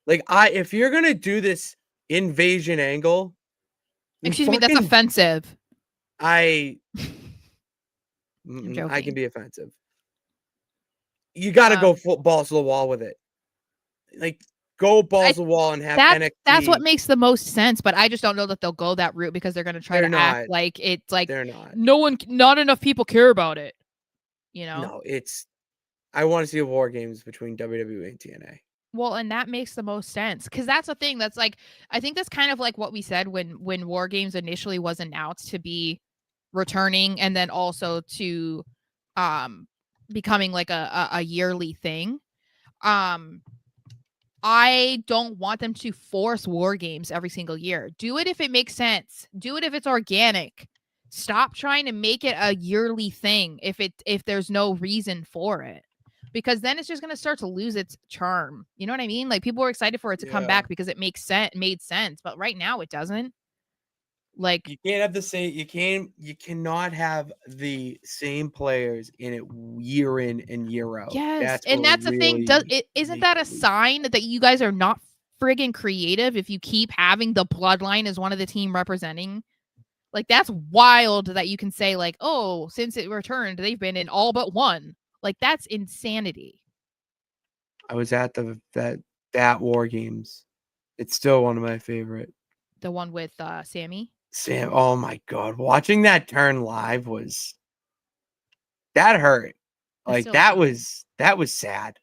Like if you're gonna do this invasion angle, then Excuse me, that's offensive. I I'm I joking. can be offensive. You got to go full balls to the wall with it. Like go balls to the wall and have NXT. That's what makes the most sense, but I just don't know that they'll go that route because they're going to try to act like it's like they're not. Not enough people care about it. You know? No, I want to see a War Games between WWE and TNA. Well, and that makes the most sense because that's the thing. That's like I think that's kind of like what we said when War Games initially was announced to be returning, and then also to becoming like a yearly thing. I don't want them to force War Games every single year. Do it if it makes sense. Do it if it's organic. Stop trying to make it a yearly thing if there's no reason for it. Because then it's just going to start to lose its charm. You know what I mean? Like people are excited for it to come back because it made sense, but right now it doesn't. Like you can't have the same you cannot have the same players in it year in and year out. Yes, that's the thing. Isn't that a sign that you guys are not friggin' creative if you keep having the Bloodline as one of the team representing? Like that's wild that you can say like, oh, since it returned, they've been in all but one. Like that's insanity. I was at that War Games. It's still one of my favorite. The one with Sammy. Sam, oh my god, watching that turn live that hurt. Like that was sad.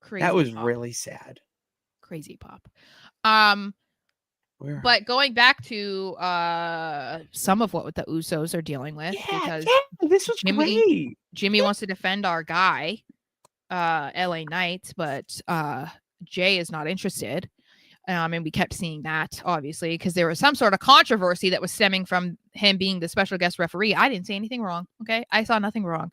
Crazy. That was really sad. Crazy pop. But going back to some of what the Usos are dealing with, because this was great. Jimmy wants to defend our guy, LA Knight, but Jay is not interested. And we kept seeing that, obviously, because there was some sort of controversy that was stemming from him being the special guest referee. I didn't say anything wrong. Okay. I saw nothing wrong.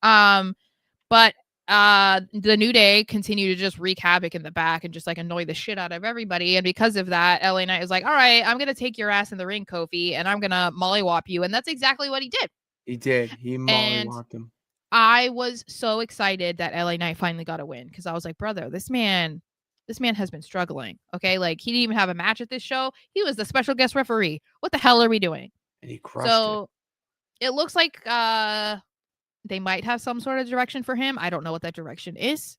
But the New Day continue to just wreak havoc in the back and just like annoy the shit out of everybody. And because of that, LA Knight was like, all right, I'm going to take your ass in the ring, Kofi, and I'm going to mollywop you. And that's exactly what he did. He did. He mollywopped him. I was so excited that LA Knight finally got a win because I was like, brother, this man has been struggling. Okay. Like he didn't even have a match at this show. He was the special guest referee. What the hell are we doing? And he crushed it. It looks like they might have some sort of direction for him. I don't know what that direction is.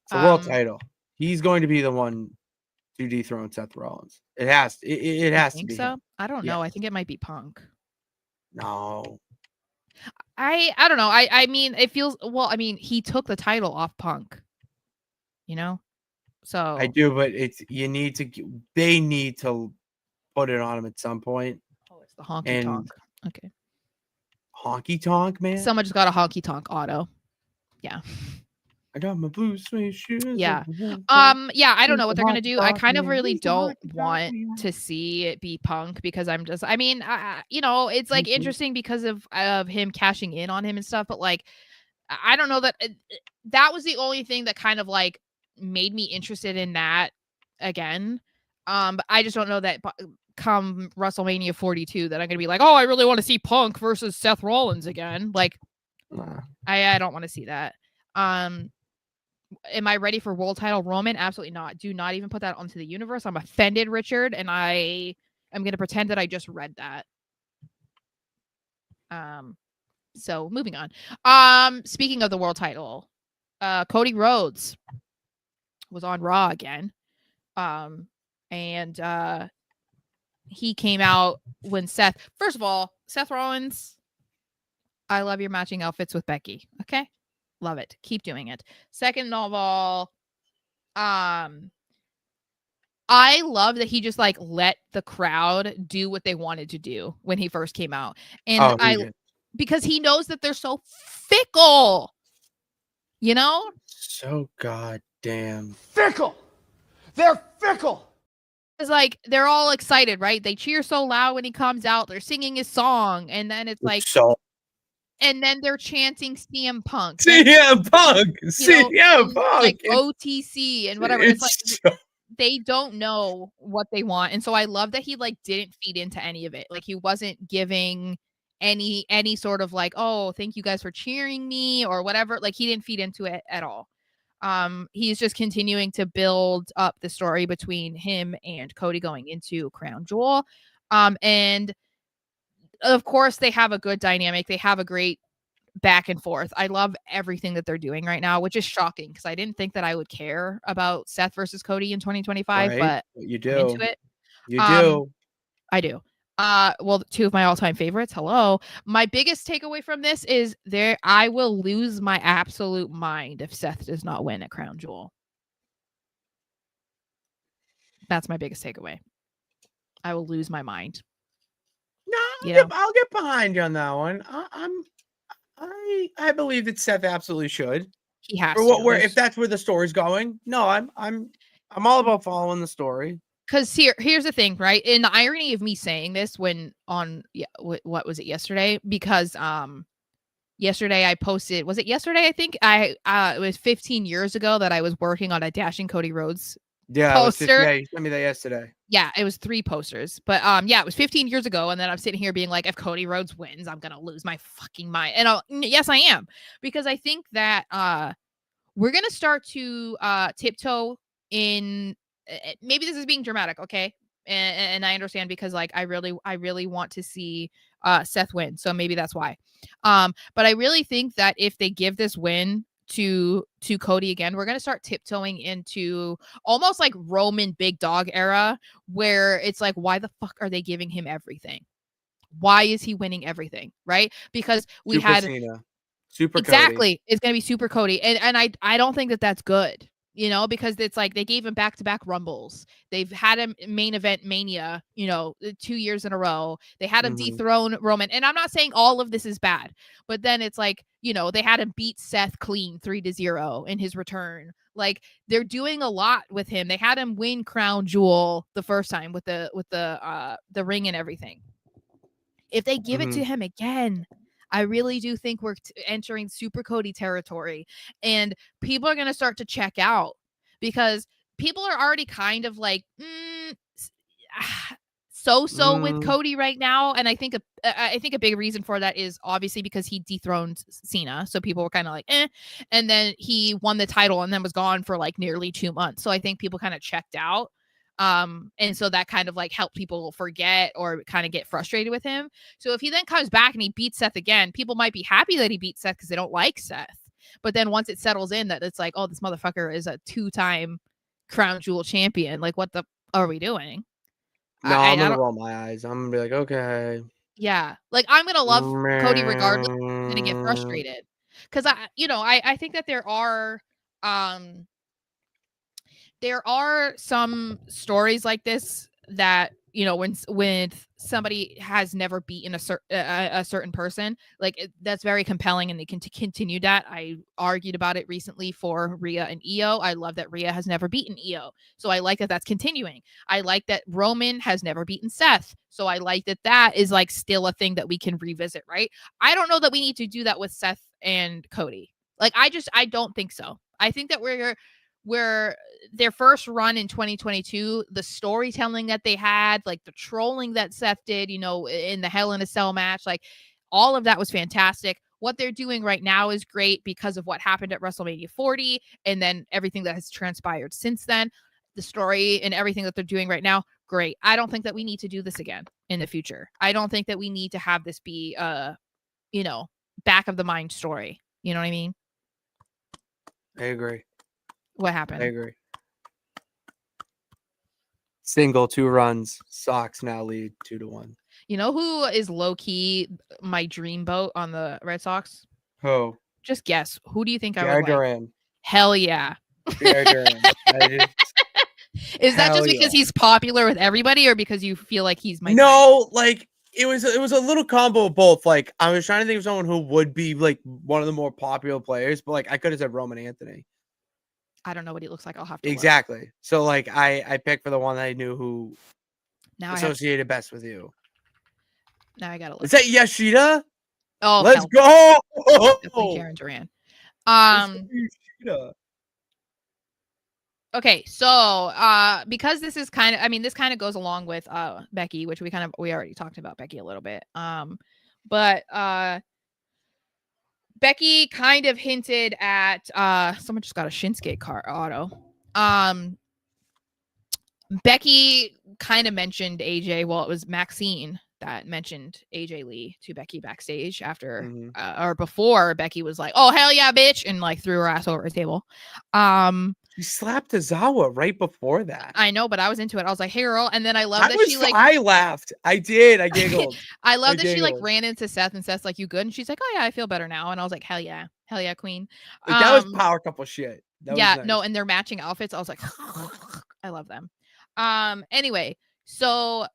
It's a world title. He's going to be the one to dethrone Seth Rollins. It has to be so. Him. I don't know. I think it might be Punk. No. I don't know. I mean, it feels he took the title off Punk. You know? So I do, but they need to put it on him at some point. Oh, it's the honky tonk. Okay. Honky tonk, man. Someone just got a honky tonk auto. Yeah. I got my blue suede shoes. Yeah. I don't know what they're gonna do. I kind of really don't want to see it be Punk because it's like interesting because of him cashing in on him and stuff, but like I don't know that that was the only thing that kind of like made me interested in that again. But I just don't know that come WrestleMania 42 that I'm gonna be like, oh, I really want to see Punk versus Seth Rollins again. Like, I don't want to see that. Am I ready for world title Roman? Absolutely not. Do not even put that onto the universe. I'm offended, Richard, and I am gonna pretend that I just read that. So moving on. Speaking of the world title, Cody Rhodes was on Raw again. And he came out when first of all, Seth Rollins, I love your matching outfits with Becky. Okay. Love it. Keep doing it. Second of all, I love that he just like let the crowd do what they wanted to do when he first came out. And because he knows that they're so fickle. You know? So goddamn fickle. They're fickle. It's like they're all excited, right? They cheer so loud when he comes out. They're singing his song, and then it's like, So and then they're chanting CM Punk. Then CM Punk, you know, CM Punk. like OTC and whatever. It's like It's so, they don't know what they want. And so I love that he like didn't feed into any of it. Like he wasn't giving any sort of like, oh, thank you guys for cheering me or whatever. Like he didn't feed into it at all. He's just continuing to build up the story between him and Cody going into Crown Jewel. And of course they have a good dynamic. They have a great back and forth. I love everything that they're doing right now, which is shocking because I didn't think that I would care about Seth versus Cody in 2025, right. but You I'm into do. it. You Um, do. I do. Well, two of my all-time favorites. Hello. My biggest takeaway from this is I will lose my absolute mind if Seth does not win at Crown Jewel. That's my biggest takeaway. I will lose my mind. No, You know? I'll get behind you on that one. I believe that Seth absolutely should. He has For what to. where if that's where the story's going. No, I'm all about following the story. Because here's the thing, right? And the irony of me saying this when on what was it yesterday? Because yesterday I posted, was it yesterday? I think it was 15 years ago that I was working on a Dashing Cody Rhodes Yeah, poster. yeah, you sent me that yesterday. Yeah, it was 3 posters. But yeah, it was 15 years ago. And then I'm sitting here being like, if Cody Rhodes wins, I'm gonna lose my fucking mind. And yes, I am. Because I think that we're gonna start to tiptoe in maybe this is being dramatic, okay? And I understand because like I really want to see Seth win. So maybe that's why. But I really think that if they give this win to Cody again, we're going to start tiptoeing into almost like Roman big dog era where it's like why the fuck are they giving him everything? Why is he winning everything, right? Because we Super had Cena. Super exactly. Cody. It's going to be super Cody. And I don't think that that's good, you know, because it's like they gave him back-to-back Rumbles. They've had him main event Mania, 2 years in a row. They had him dethrone Roman. And I'm not saying all of this is bad, but then it's like, they had him beat Seth clean 3-0 in his return. Like they're doing a lot with him. They had him win Crown Jewel the first time with the ring and everything. If they give it to him again, I really do think we're entering Super Cody territory, and people are going to start to check out because people are already kind of like so with Cody right now, and I think a big reason for that is obviously because he dethroned Cena, so people were kind of like and then he won the title and then was gone for like nearly 2 months, so I think people kind of checked out. And so that kind of like helped people forget or kind of get frustrated with him. So if he then comes back and he beats Seth again, people might be happy that he beat Seth because they don't like Seth. But then once it settles in that it's like, oh, this motherfucker is a 2-time Crown Jewel champion. Like, what the are we doing? No, I'm gonna roll my eyes. I'm gonna be like, okay. Yeah. Like I'm gonna love Cody regardless. I'm gonna get frustrated. Because I think that there are some stories like this that when somebody has never beaten a certain person, like that's very compelling, and they can continue that. I argued about it recently for Rhea and Io. I love that Rhea has never beaten Io, so I like that that's continuing. I like that Roman has never beaten Seth, so I like that is like still a thing that we can revisit, right? I don't know that we need to do that with Seth and Cody. Like I don't think so. I think that where their first run in 2022, the storytelling that they had, like the trolling that Seth did, in the Hell in a Cell match, like all of that was fantastic. What they're doing right now is great because of what happened at WrestleMania 40 and then everything that has transpired since then. The story and everything that they're doing right now, great. I don't think that we need to do this again in the future. I don't think that we need to have this be back of the mind story. You know what I mean? I agree. What happened? I agree. Single 2 runs. Sox now lead 2-1. You know who is low key my dream boat on the Red Sox? Who? Just guess. Who do you think I would Jared like? Duran. Hell yeah. Jared Duran. Is that just because he's popular with everybody, or because you feel like he's my No, like it was a little combo of both. Like I was trying to think of someone who would be like one of the more popular players, but like I could have said Roman Anthony. I don't know what he looks like. I'll have to look. Exactly. So like I picked for the one that I knew who Now I have. associated best with you. Now I gotta look. Is that Yoshida? Oh, Let's hell, go. definitely Jaren Duran. Let's go, Yoshida. Okay, so because this is kind of, I mean, this kind of goes along with Becky, which we already talked about Becky a little bit. But Becky kind of hinted at someone just got a Shinsuke car auto. Becky kind of mentioned AJ. Well, it was Maxine that mentioned AJ Lee to Becky backstage after or before Becky was like, "Oh hell yeah, bitch," and like threw her ass over a table. She slapped Tozawa right before that. I know, but I was into it. I was like, "Hey girl," and then I love that she like. I laughed. I did. I giggled. I love that she like ran into Seth and Seth's like, "You good?" And she's like, "Oh yeah, I feel better now." And I was like, hell yeah, queen. Like, that was power couple shit. That yeah, was nice. no, and they're matching outfits. I was like, I love them. Anyway, so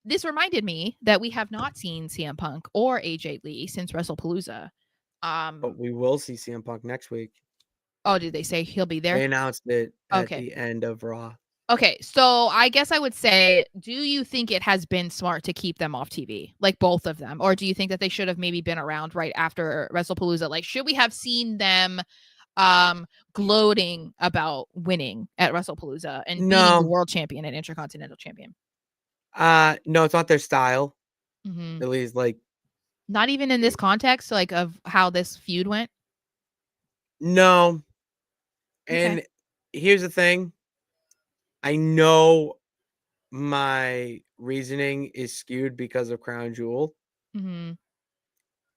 this reminded me that we have not seen CM Punk or AJ Lee since WrestlePalooza. But we will see CM Punk next week. Oh, did they say he'll be there? They announced it at the end of Raw. Okay, so I guess I would say, do you think it has been smart to keep them off TV, like both of them, or do you think that they should have maybe been around right after WrestlePalooza? Like, should we have seen them gloating about winning at WrestlePalooza and beating the world champion and intercontinental champion? No, it's not their style. Mm-hmm. At least, like, not even in this context, like of how this feud went. No. And here's the thing. I know my reasoning is skewed because of Crown Jewel. Mm-hmm.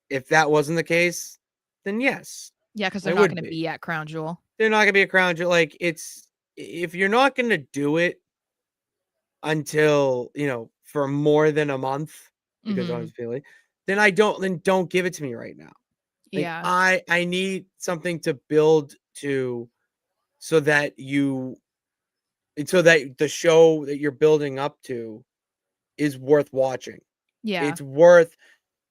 If that wasn't the case, then yes. Yeah, because they're not going to be at Crown Jewel. They're not going to be at Crown Jewel. Like, if you're not going to do it until, for more than a month, because I was feeling, then don't give it to me right now. Like, yeah. I need something to build to so that the show that you're building up to is worth watching. Yeah. It's worth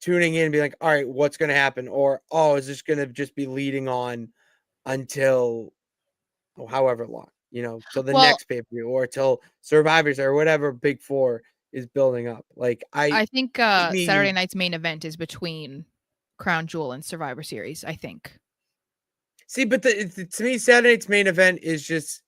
tuning in and be like, all right, what's going to happen? Or, oh, is this going to just be leading on until however long, till the next pay-per-view or till Survivors or whatever Big Four is building up. Like, I think Saturday night's main event is between Crown Jewel and Survivor Series, I think. See, but to me, Saturday night's main event is just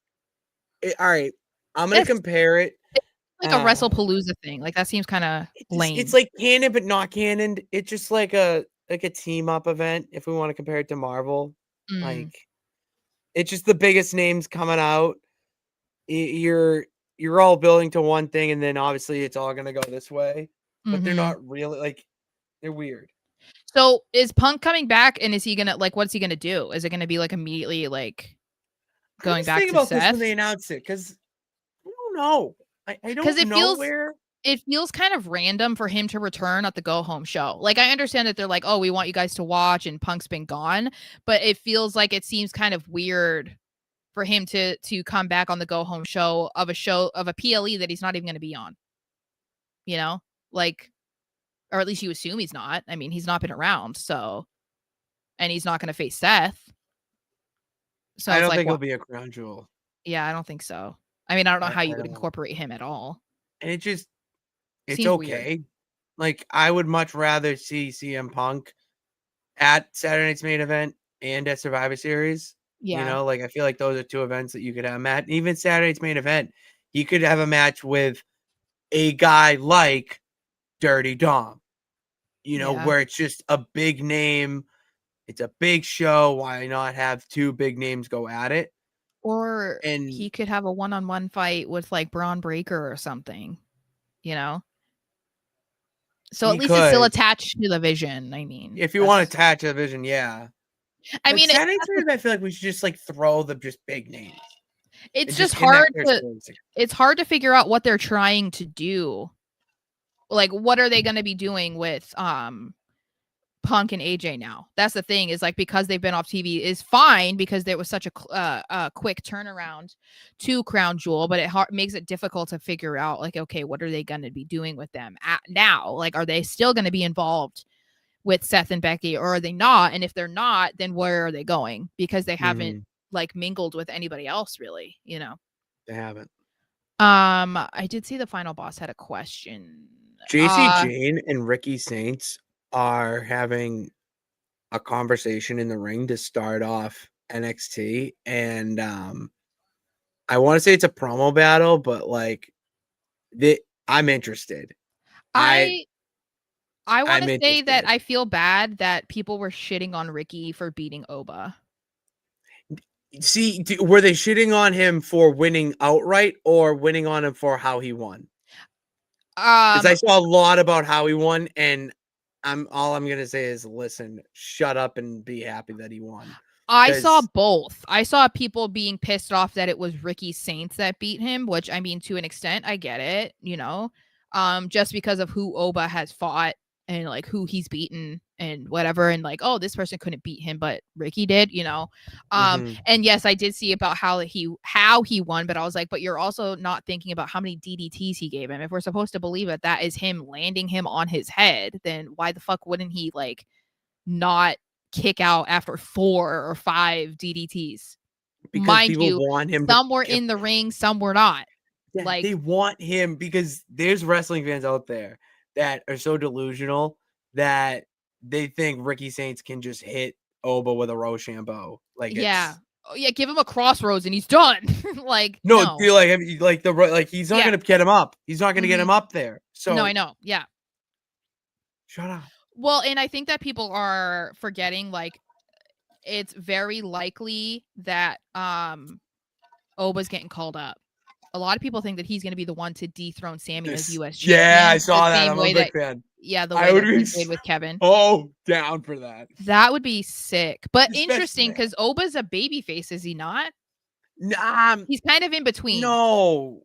all right. I'm gonna compare it. It's like a WrestlePalooza thing. Like, that seems kind of lame. It's like canon, but not canon. It's just like a team up event. If we want to compare it to Marvel, like, it's just the biggest names coming out. You're all building to one thing, and then obviously it's all gonna go this way. But they're not really, like, they're weird. So is Punk coming back, and is he gonna, like, what's he gonna do? Is it gonna be like immediately like going back to Seth? This when they announced it, because I don't know. I don't know where. It feels kind of random for him to return at the go home show. Like, I understand that they're like, oh, we want you guys to watch, and Punk's been gone, but it feels like it seems kind of weird for him to come back on the go home show of a PLE that he's not even going to be on. Like, or at least you assume he's not. I mean, he's not been around, so, and he's not going to face Seth. So I don't think he'll be a Crown Jewel. Yeah, I don't think so. I mean, I don't know how you would incorporate him at all. And it's okay. Weird. Like, I would much rather see CM Punk at Saturday night's main event and at Survivor Series. Yeah. Like, I feel like those are two events that you could have at. Even Saturday night's main event, you could have a match with a guy like Dirty Dom, where it's just a big name. It's a big show. Why not have two big names go at it? Or he could have a one-on-one fight with like Braun Breaker or something, So at least it's still attached to the vision. I mean, if you want to attach to the vision, yeah. I mean, I feel like we should just like throw the just big names. It's just hard it's hard to figure out what they're trying to do. Like, what are they going to be doing with Punk and AJ now? That's the thing, is like, because they've been off TV is fine because there was such a quick turnaround to Crown Jewel, but it makes it difficult to figure out, like, okay, what are they going to be doing with them now? Like, are they still going to be involved with Seth and Becky, or are they not? And if they're not, then where are they going? Because they haven't like mingled with anybody else really, They haven't. I did see the final boss had a question. JC Jane and Ricky Saints are having a conversation in the ring to start off NXT, and I want to say it's a promo battle, but like I'm interested. I want I'm to say that interested. I feel bad that people were shitting on Ricky for beating Oba. See, were they shitting on him for winning outright or winning on him for how he won? Because I saw a lot about how he won, and all I'm gonna say is, listen, shut up and be happy that he won. I saw both. I saw people being pissed off that it was Ricky Saints that beat him, which I mean, to an extent, I get it, just because of who Oba has fought and like who he's beaten and whatever, and like, oh, this person couldn't beat him, but Ricky did, Mhm. And yes, I did see about how he won, but I was like, but you're also not thinking about how many DDTs he gave him. If we're supposed to believe it, that is him landing him on his head, then why the fuck wouldn't he like not kick out after 4 or 5 DDTs? Because Mind people you, want him some to were in the ring, some were not. Yeah, Like, they want him because there's wrestling fans out there that are so delusional that they think Ricky Saints can just hit Oba with a Rochambeau. Like yeah. it's Oh, yeah, give him a crossroads and he's done. Like, no, no. feel like he's not Yeah. gonna get him up. He's not gonna get Mhm. him up there. So No, I know. Yeah. shut up. Well, and I think that people are forgetting, like, it's very likely that Oba's getting called up. A lot of people think that he's going to be the one to dethrone Sammy as US champion. Yeah, I saw the that. same I'm way a big that, fan. yeah, the I way would that be he did with Kevin. Oh, down for that. That would be sick. But Especially- interesting because Oba's a babyface, is he not? Nah, He's kind of in between. no.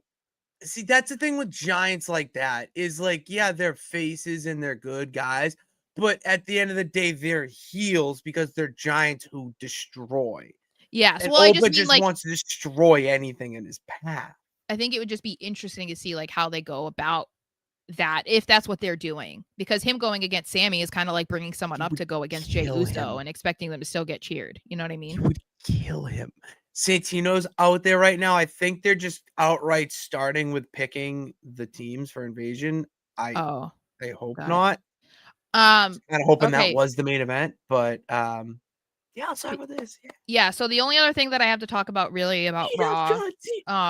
See, that's the thing with giants like that is like, yeah, they're faces and they're good guys, but at the end of the day, they're heels because they're giants who destroy. Yes. And Well, I just Oba mean, just like, wants to destroy anything in his path. I think it would just be interesting to see like how they go about that, if that's what they're doing, because him going against Sammy is kind of like bringing someone up to go against Jey kill Uso him. and expecting them to still get cheered. You know what I You mean? would kill him. Santino's out there right now. I think they're just outright starting with picking the teams for Invasion. I hope got it. not. Kind of hoping that Okay. was the main event, but yeah, I'll start with this. Yeah, so the only other thing that I have to talk about really about Raw,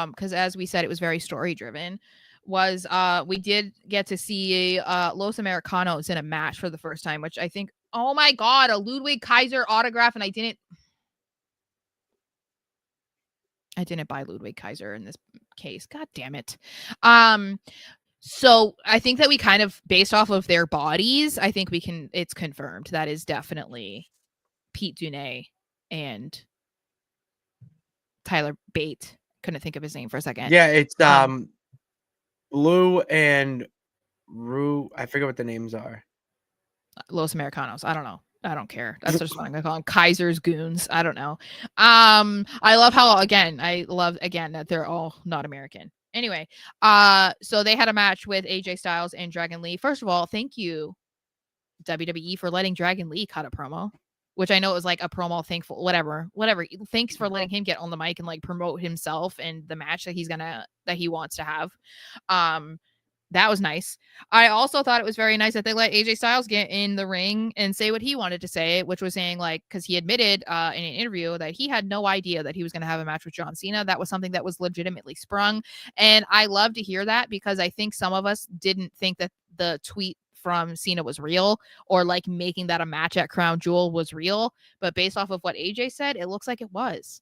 because as we said, it was very story driven, was we did get to see Los Americanos in a match for the first time, which I think, oh my god, a Ludwig Kaiser autograph, and I didn't buy Ludwig Kaiser in this case. God damn it. So I think that we kind of, based off of their bodies, I think it's confirmed that is definitely Pete Dunne and Tyler Bate. Couldn't think of his name for a second. Yeah, it's Blue and Rue. I forget what the names are. Los Americanos. I don't know. I don't care. That's just what I'm gonna call them. Kaiser's goons. I don't know. I love how that they're all not American. Anyway, so they had a match with AJ Styles and Dragon Lee. First of all, thank you, WWE, for letting Dragon Lee cut a promo, which I know it was like a promo, thankful, whatever. Thanks for letting him get on the mic and like promote himself and the match that he wants to have. That was nice. I also thought it was very nice that they let AJ Styles get in the ring and say what he wanted to say, which was saying, like, because he admitted in an interview that he had no idea that he was going to have a match with John Cena. That was something that was legitimately sprung. And I love to hear that, because I think some of us didn't think that the tweet from Cena was real, or like making that a match at Crown Jewel was real. But based off of what AJ said, it looks like it was.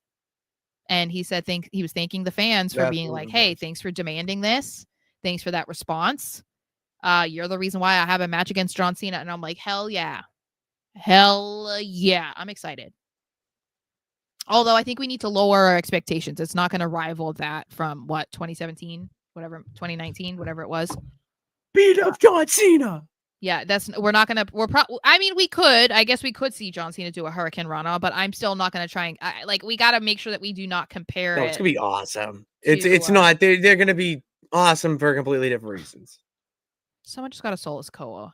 And he said he was thanking the fans for being like, hey, thanks for demanding this. Thanks for that response. You're the reason why I have a match against John Cena. And I'm like, hell yeah. Hell yeah. I'm excited. Although I think we need to lower our expectations. It's not going to rival that from 2017, whatever, 2019, whatever it was. Beat up John Cena. Yeah, we're not going to, I mean, I guess we could see John Cena do a Hurricane Rana, but I'm still not going to try and, we got to make sure that we do not compare it. No, it's going to be awesome. It's not, they're going to be awesome for completely different reasons. Someone just got a Solus Koa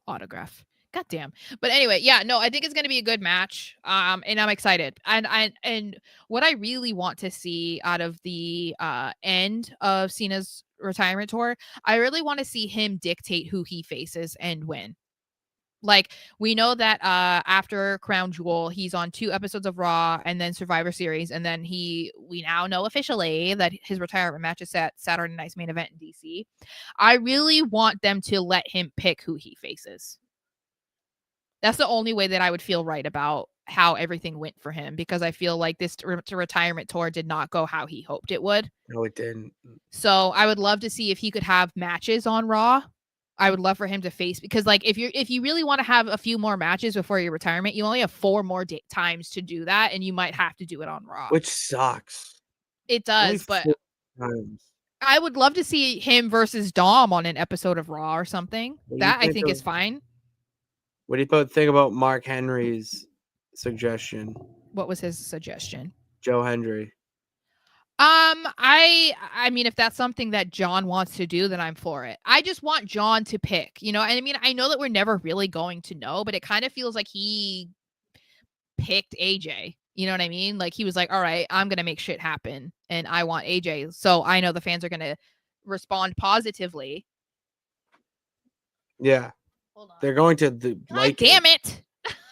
autograph. God damn. But anyway, yeah, no, I think it's going to be a good match. And I'm excited. And what I really want to see out of the end of Cena's retirement tour, I really want to see him dictate who he faces and when. Like, we know that after Crown Jewel, he's on 2 episodes of Raw and then Survivor Series, and then we now know officially that his retirement match is at Saturday Night's Main Event in DC. I really want them to let him pick who he faces. That's the only way that I would feel right about how everything went for him, because I feel like this retirement tour did not go how he hoped it would. No, it didn't. So I would love to see if he could have matches on Raw. I would love for him to face, because like if you really want to have a few more matches before your retirement, you only have 4 more times to do that, and you might have to do it on Raw. Which sucks. It Only does, but 4 times. I would love to see him versus Dom on an episode of Raw or something. What do you That I think think of- is fine. What do you think about Mark Henry's suggestion? What was his suggestion? Joe Hendry. I mean, if that's something that John wants to do, then I'm for it. I just want John to pick, you know. And I mean, I know that we're never really going to know, but it kind of feels like he picked AJ. You know what I mean? Like, he was like, all right, I'm gonna make shit happen, and I want AJ. So I know the fans are gonna respond positively. Yeah, Hold on. they're going to God like. damn it!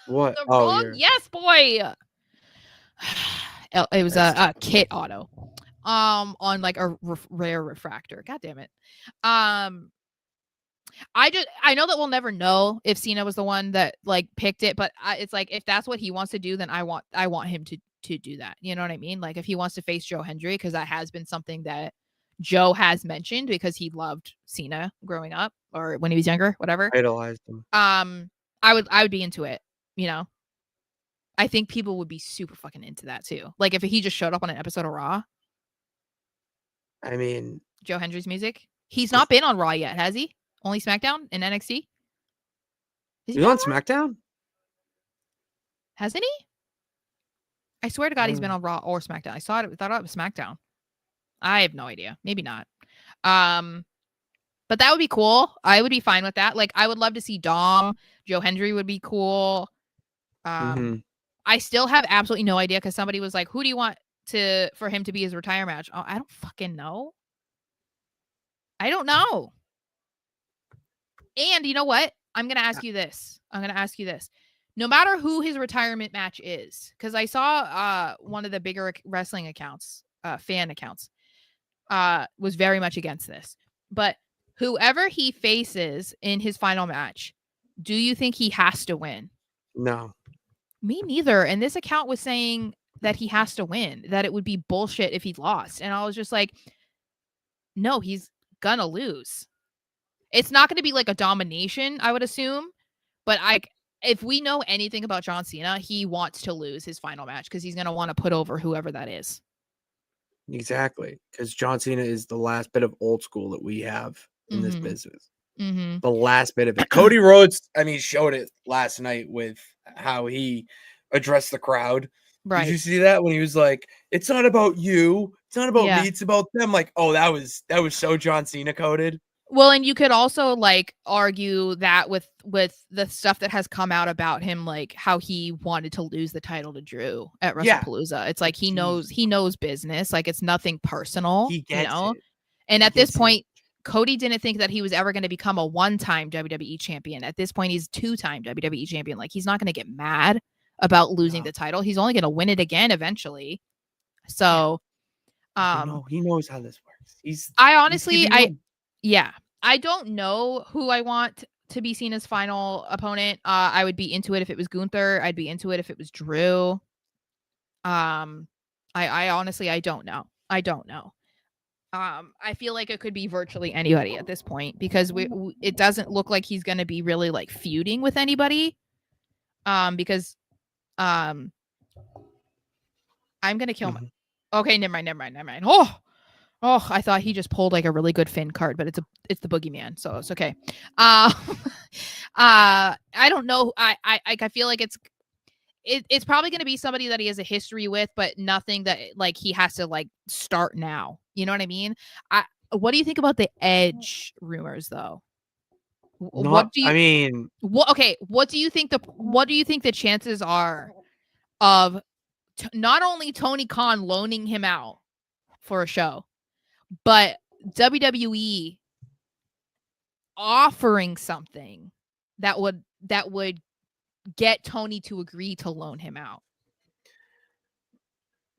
What? The Oh, wrong yes, boy. It was a Kit Auto, on like a rare refractor. God damn it. I know that we'll never know if Cena was the one that like picked it, but it's like, if that's what he wants to do, then I want him to do that. You know what I mean? Like, if he wants to face Joe Hendry, because that has been something that Joe has mentioned, because he loved Cena growing up or when he was younger, whatever. Idolized him. I would be into it, you know. I think people would be super fucking into that too. Like, if he just showed up on an episode of Raw. I mean, Joe Hendry's music. He's not been on Raw yet, has he? Only SmackDown and NXT? he's been on Raw? SmackDown. Hasn't he? I swear to God, he's been on Raw or SmackDown. I thought it was SmackDown. I have no idea. Maybe not. But that would be cool. I would be fine with that. Like, I would love to see Dom. Joe Hendry would be cool. I still have absolutely no idea, because somebody was like, who do you want for him to be his retire match? Oh, I don't fucking know. I don't know. And you know what? I'm going to ask you this. No matter who his retirement match is, because I saw one of the bigger wrestling accounts, fan accounts, was very much against this. But whoever he faces in his final match, do you think he has to win? No. Me neither. And this account was saying that he has to win, that it would be bullshit if he lost. And I was just like, no, he's gonna lose. It's not going to be like a domination, I would assume. But if we know anything about John Cena, he wants to lose his final match, because he's going to want to put over whoever that is. Exactly. Because John Cena is the last bit of old school that we have in this business. Mm-hmm. The last bit of it. Cody Rhodes, I mean, showed it last night with how he addressed the crowd. Right. Did you see that when he was like, it's not about you, it's not about me, it's about them? Like, oh, that was so John Cena coded. Well, and you could also like argue that with the stuff that has come out about him, like how he wanted to lose the title to Drew at WrestlePalooza. Yeah. It's like he knows business. Like, it's nothing personal. He gets it. And at this point, Cody didn't think that he was ever going to become a one-time WWE champion. At this point, he's a 2-time WWE champion. Like, he's not going to get mad about losing the title. He's only going to win it again eventually. So, he knows how this works. I don't know who I want to be Cena's final opponent. I would be into it if it was Gunther. I'd be into it if it was Drew. I honestly, I don't know. I feel like it could be virtually anybody at this point, because it doesn't look like he's going to be really like feuding with anybody. Because I'm going to kill my... Okay, never mind. Oh, I thought he just pulled like a really good Finn card, but it's the Boogeyman, so it's okay. I don't know. I feel like it's probably going to be somebody that he has a history with, but nothing that like he has to like start now. You know what I mean? What do you think about the Edge rumors though? What do you? I mean, Okay, what do you think the chances are of not only Tony Khan loaning him out for a show, but WWE offering something that would get Tony to agree to loan him out?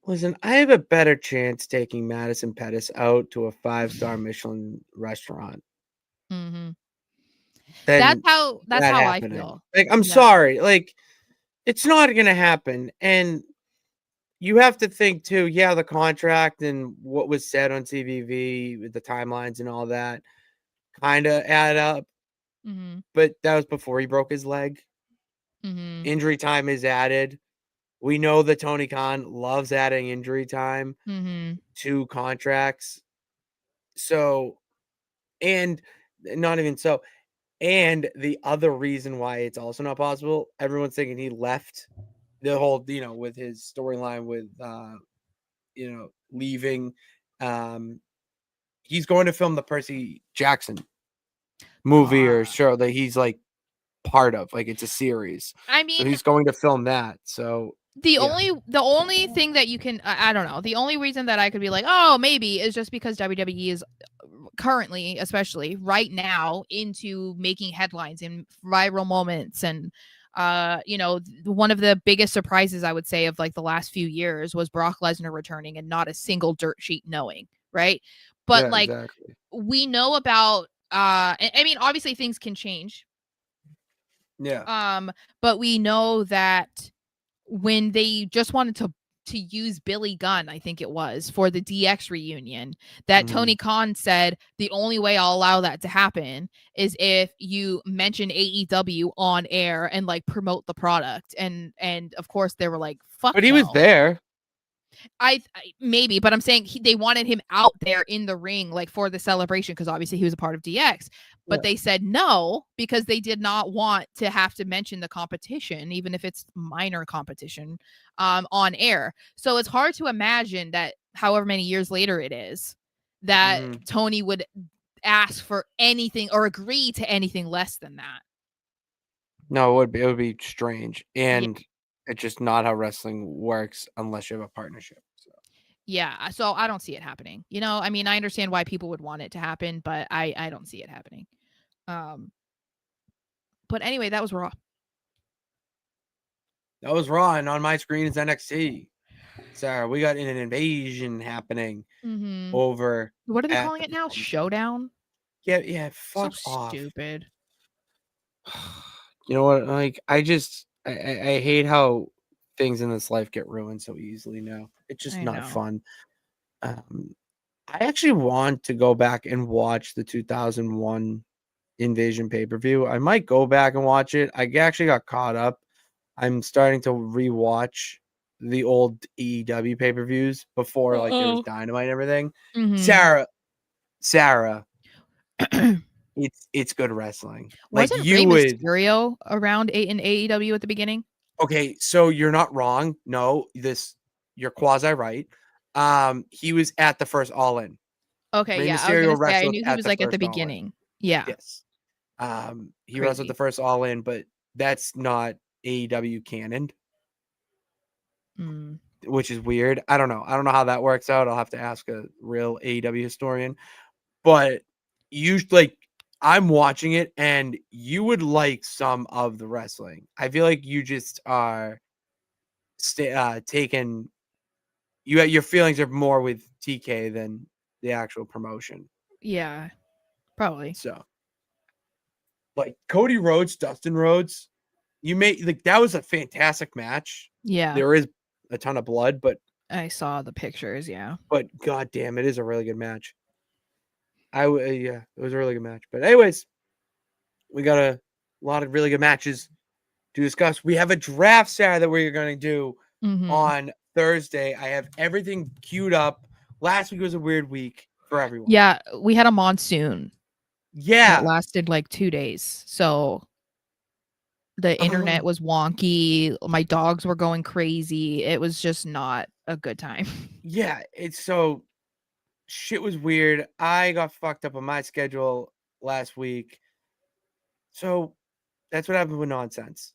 listen, I have a better chance taking Madison Pettis out to a 5-star Michelin restaurant Mm-hmm. than That's that how I happening. feel. Like, I'm Yeah. sorry, like, it's not gonna happen, and you have to think too, yeah, the contract and what was said on CVV with the timelines and all that kinda add up, Mm-hmm. but that was before he broke his leg. Mm-hmm. Injury time is added. We know that Tony Khan loves adding injury time Mm-hmm. to contracts. So, and not even so. And the other reason why it's also not possible, everyone's thinking he left the whole, with his storyline with, leaving. Um, he's going to film the Percy Jackson movie or show that he's like part of, like it's a series. I So mean, he's going to film that. So yeah, the only thing that you can I don't know. The only reason that I could be like, oh, maybe is just because WWE is currently, especially right now, into making headlines and viral moments and one of the biggest surprises I would say of like the last few years was Brock Lesnar returning and not a single dirt sheet knowing, right? But yeah, like exactly. we know about I mean obviously things can change. Yeah. But we know that when they just wanted to use Billy Gunn, I think it was, for the DX reunion, that Tony Khan said the only way I'll allow that to happen is if you mention AEW on air and like promote the product. And of course they were like, fuck But he was no. there. I maybe, but I'm saying they wanted him out there in the ring, like for the celebration, because obviously he was a part of DX. But Yeah. they said no because they did not want to have to mention the competition, even if it's minor competition, on air. So it's hard to imagine that, however many years later it is, that Tony would ask for anything or agree to anything less than that. No, it would be strange, Yeah. and it's just not how wrestling works unless you have a partnership. So. Yeah, so I don't see it happening. I mean, I understand why people would want it to happen, but I don't see it happening. But anyway, that was Raw. That was Raw, and on my screen is NXT. Sarah, we got an invasion happening over. What are they at calling the it now? Palm- Showdown? Yeah, So fuck off. stupid. You know what? Like, I hate how things in this life get ruined so easily now. It's just I not know. fun. I actually want to go back and watch the 2001 Invasion pay-per-view. I might go back and watch it. I actually got caught up. I'm starting to rewatch the old AEW pay-per-views before like there was Dynamite and everything. Sarah, it's good wrestling. Like Wasn't you Rey would Mysterio around in AEW at the beginning? Okay, so you're not wrong. No, you're quasi right. He was at the first All In. Okay, Rey yeah. I was gonna Mysterio say I wrestled knew he at was the like at the first All In. beginning. Yeah. Yes. He wrestled Crazy. the first All In, but that's not AEW canon, which is weird. I don't know. I don't know how that works out. I'll have to ask a real AEW historian. But I'm watching it, and you would like some of the wrestling. I feel like you just are taking your feelings are more with TK than the actual promotion. Yeah. Probably. So, like Cody Rhodes, Dustin Rhodes, that was a fantastic match. Yeah. There is a ton of blood, but I saw the pictures, yeah. god damn, it is a really good match. Yeah, it was a really good match. But anyways, we got a lot of really good matches to discuss. We have a draft, Sarah, that we're going to do on Thursday. I have everything queued up. Last week was a weird week for everyone. Yeah, we had a monsoon. Yeah. That lasted like 2 days. So the internet was wonky. My dogs were going crazy. It was just not a good time. Yeah, shit was weird. I got fucked up on my schedule last week. So that's what happens with nonsense.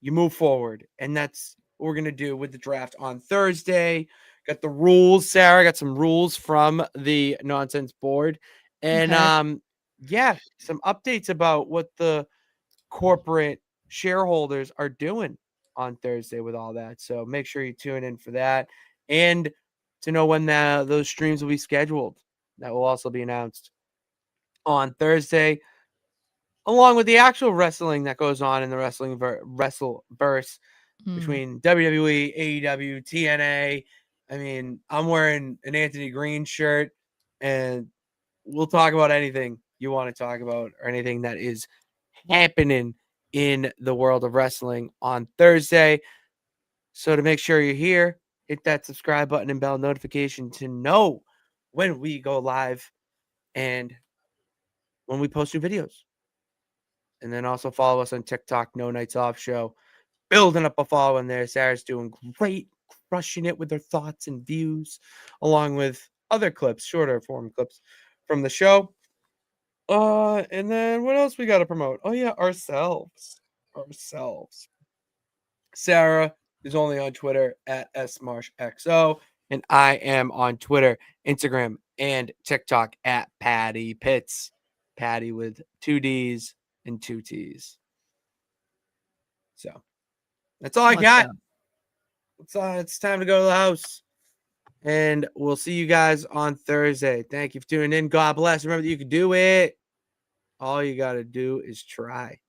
You move forward, and that's what we're gonna do with the draft on Thursday. Got the rules, Sarah. Got some rules from the nonsense board, and Okay. yeah, some updates about what the corporate shareholders are doing on Thursday with all that. So make sure you tune in for that, and to know when those streams will be scheduled. That will also be announced on Thursday, along with the actual wrestling that goes on in the wrestleverse Mm. between WWE, AEW, TNA. I mean, I'm wearing an Anthony Green shirt, and we'll talk about anything you want to talk about or anything that is happening in the world of wrestling on Thursday. So to make sure you're here, hit that subscribe button and bell notification to know when we go live and when we post new videos. And then also follow us on TikTok, No Nights Off Show. Building up a following there. Sarah's doing great, crushing it with her thoughts and views, along with other clips, shorter form clips from the show. And then what else we got to promote? Oh yeah, ourselves. Sarah is only on Twitter at smarshxo, and I am on Twitter, Instagram, and TikTok at Patty Pitts. Patty with 2 D's and 2 T's. So that's all I Let's got. go. It's time to go to the house. And we'll see you guys on Thursday. Thank you for tuning in. God bless. Remember that you can do it. All you got to do is try.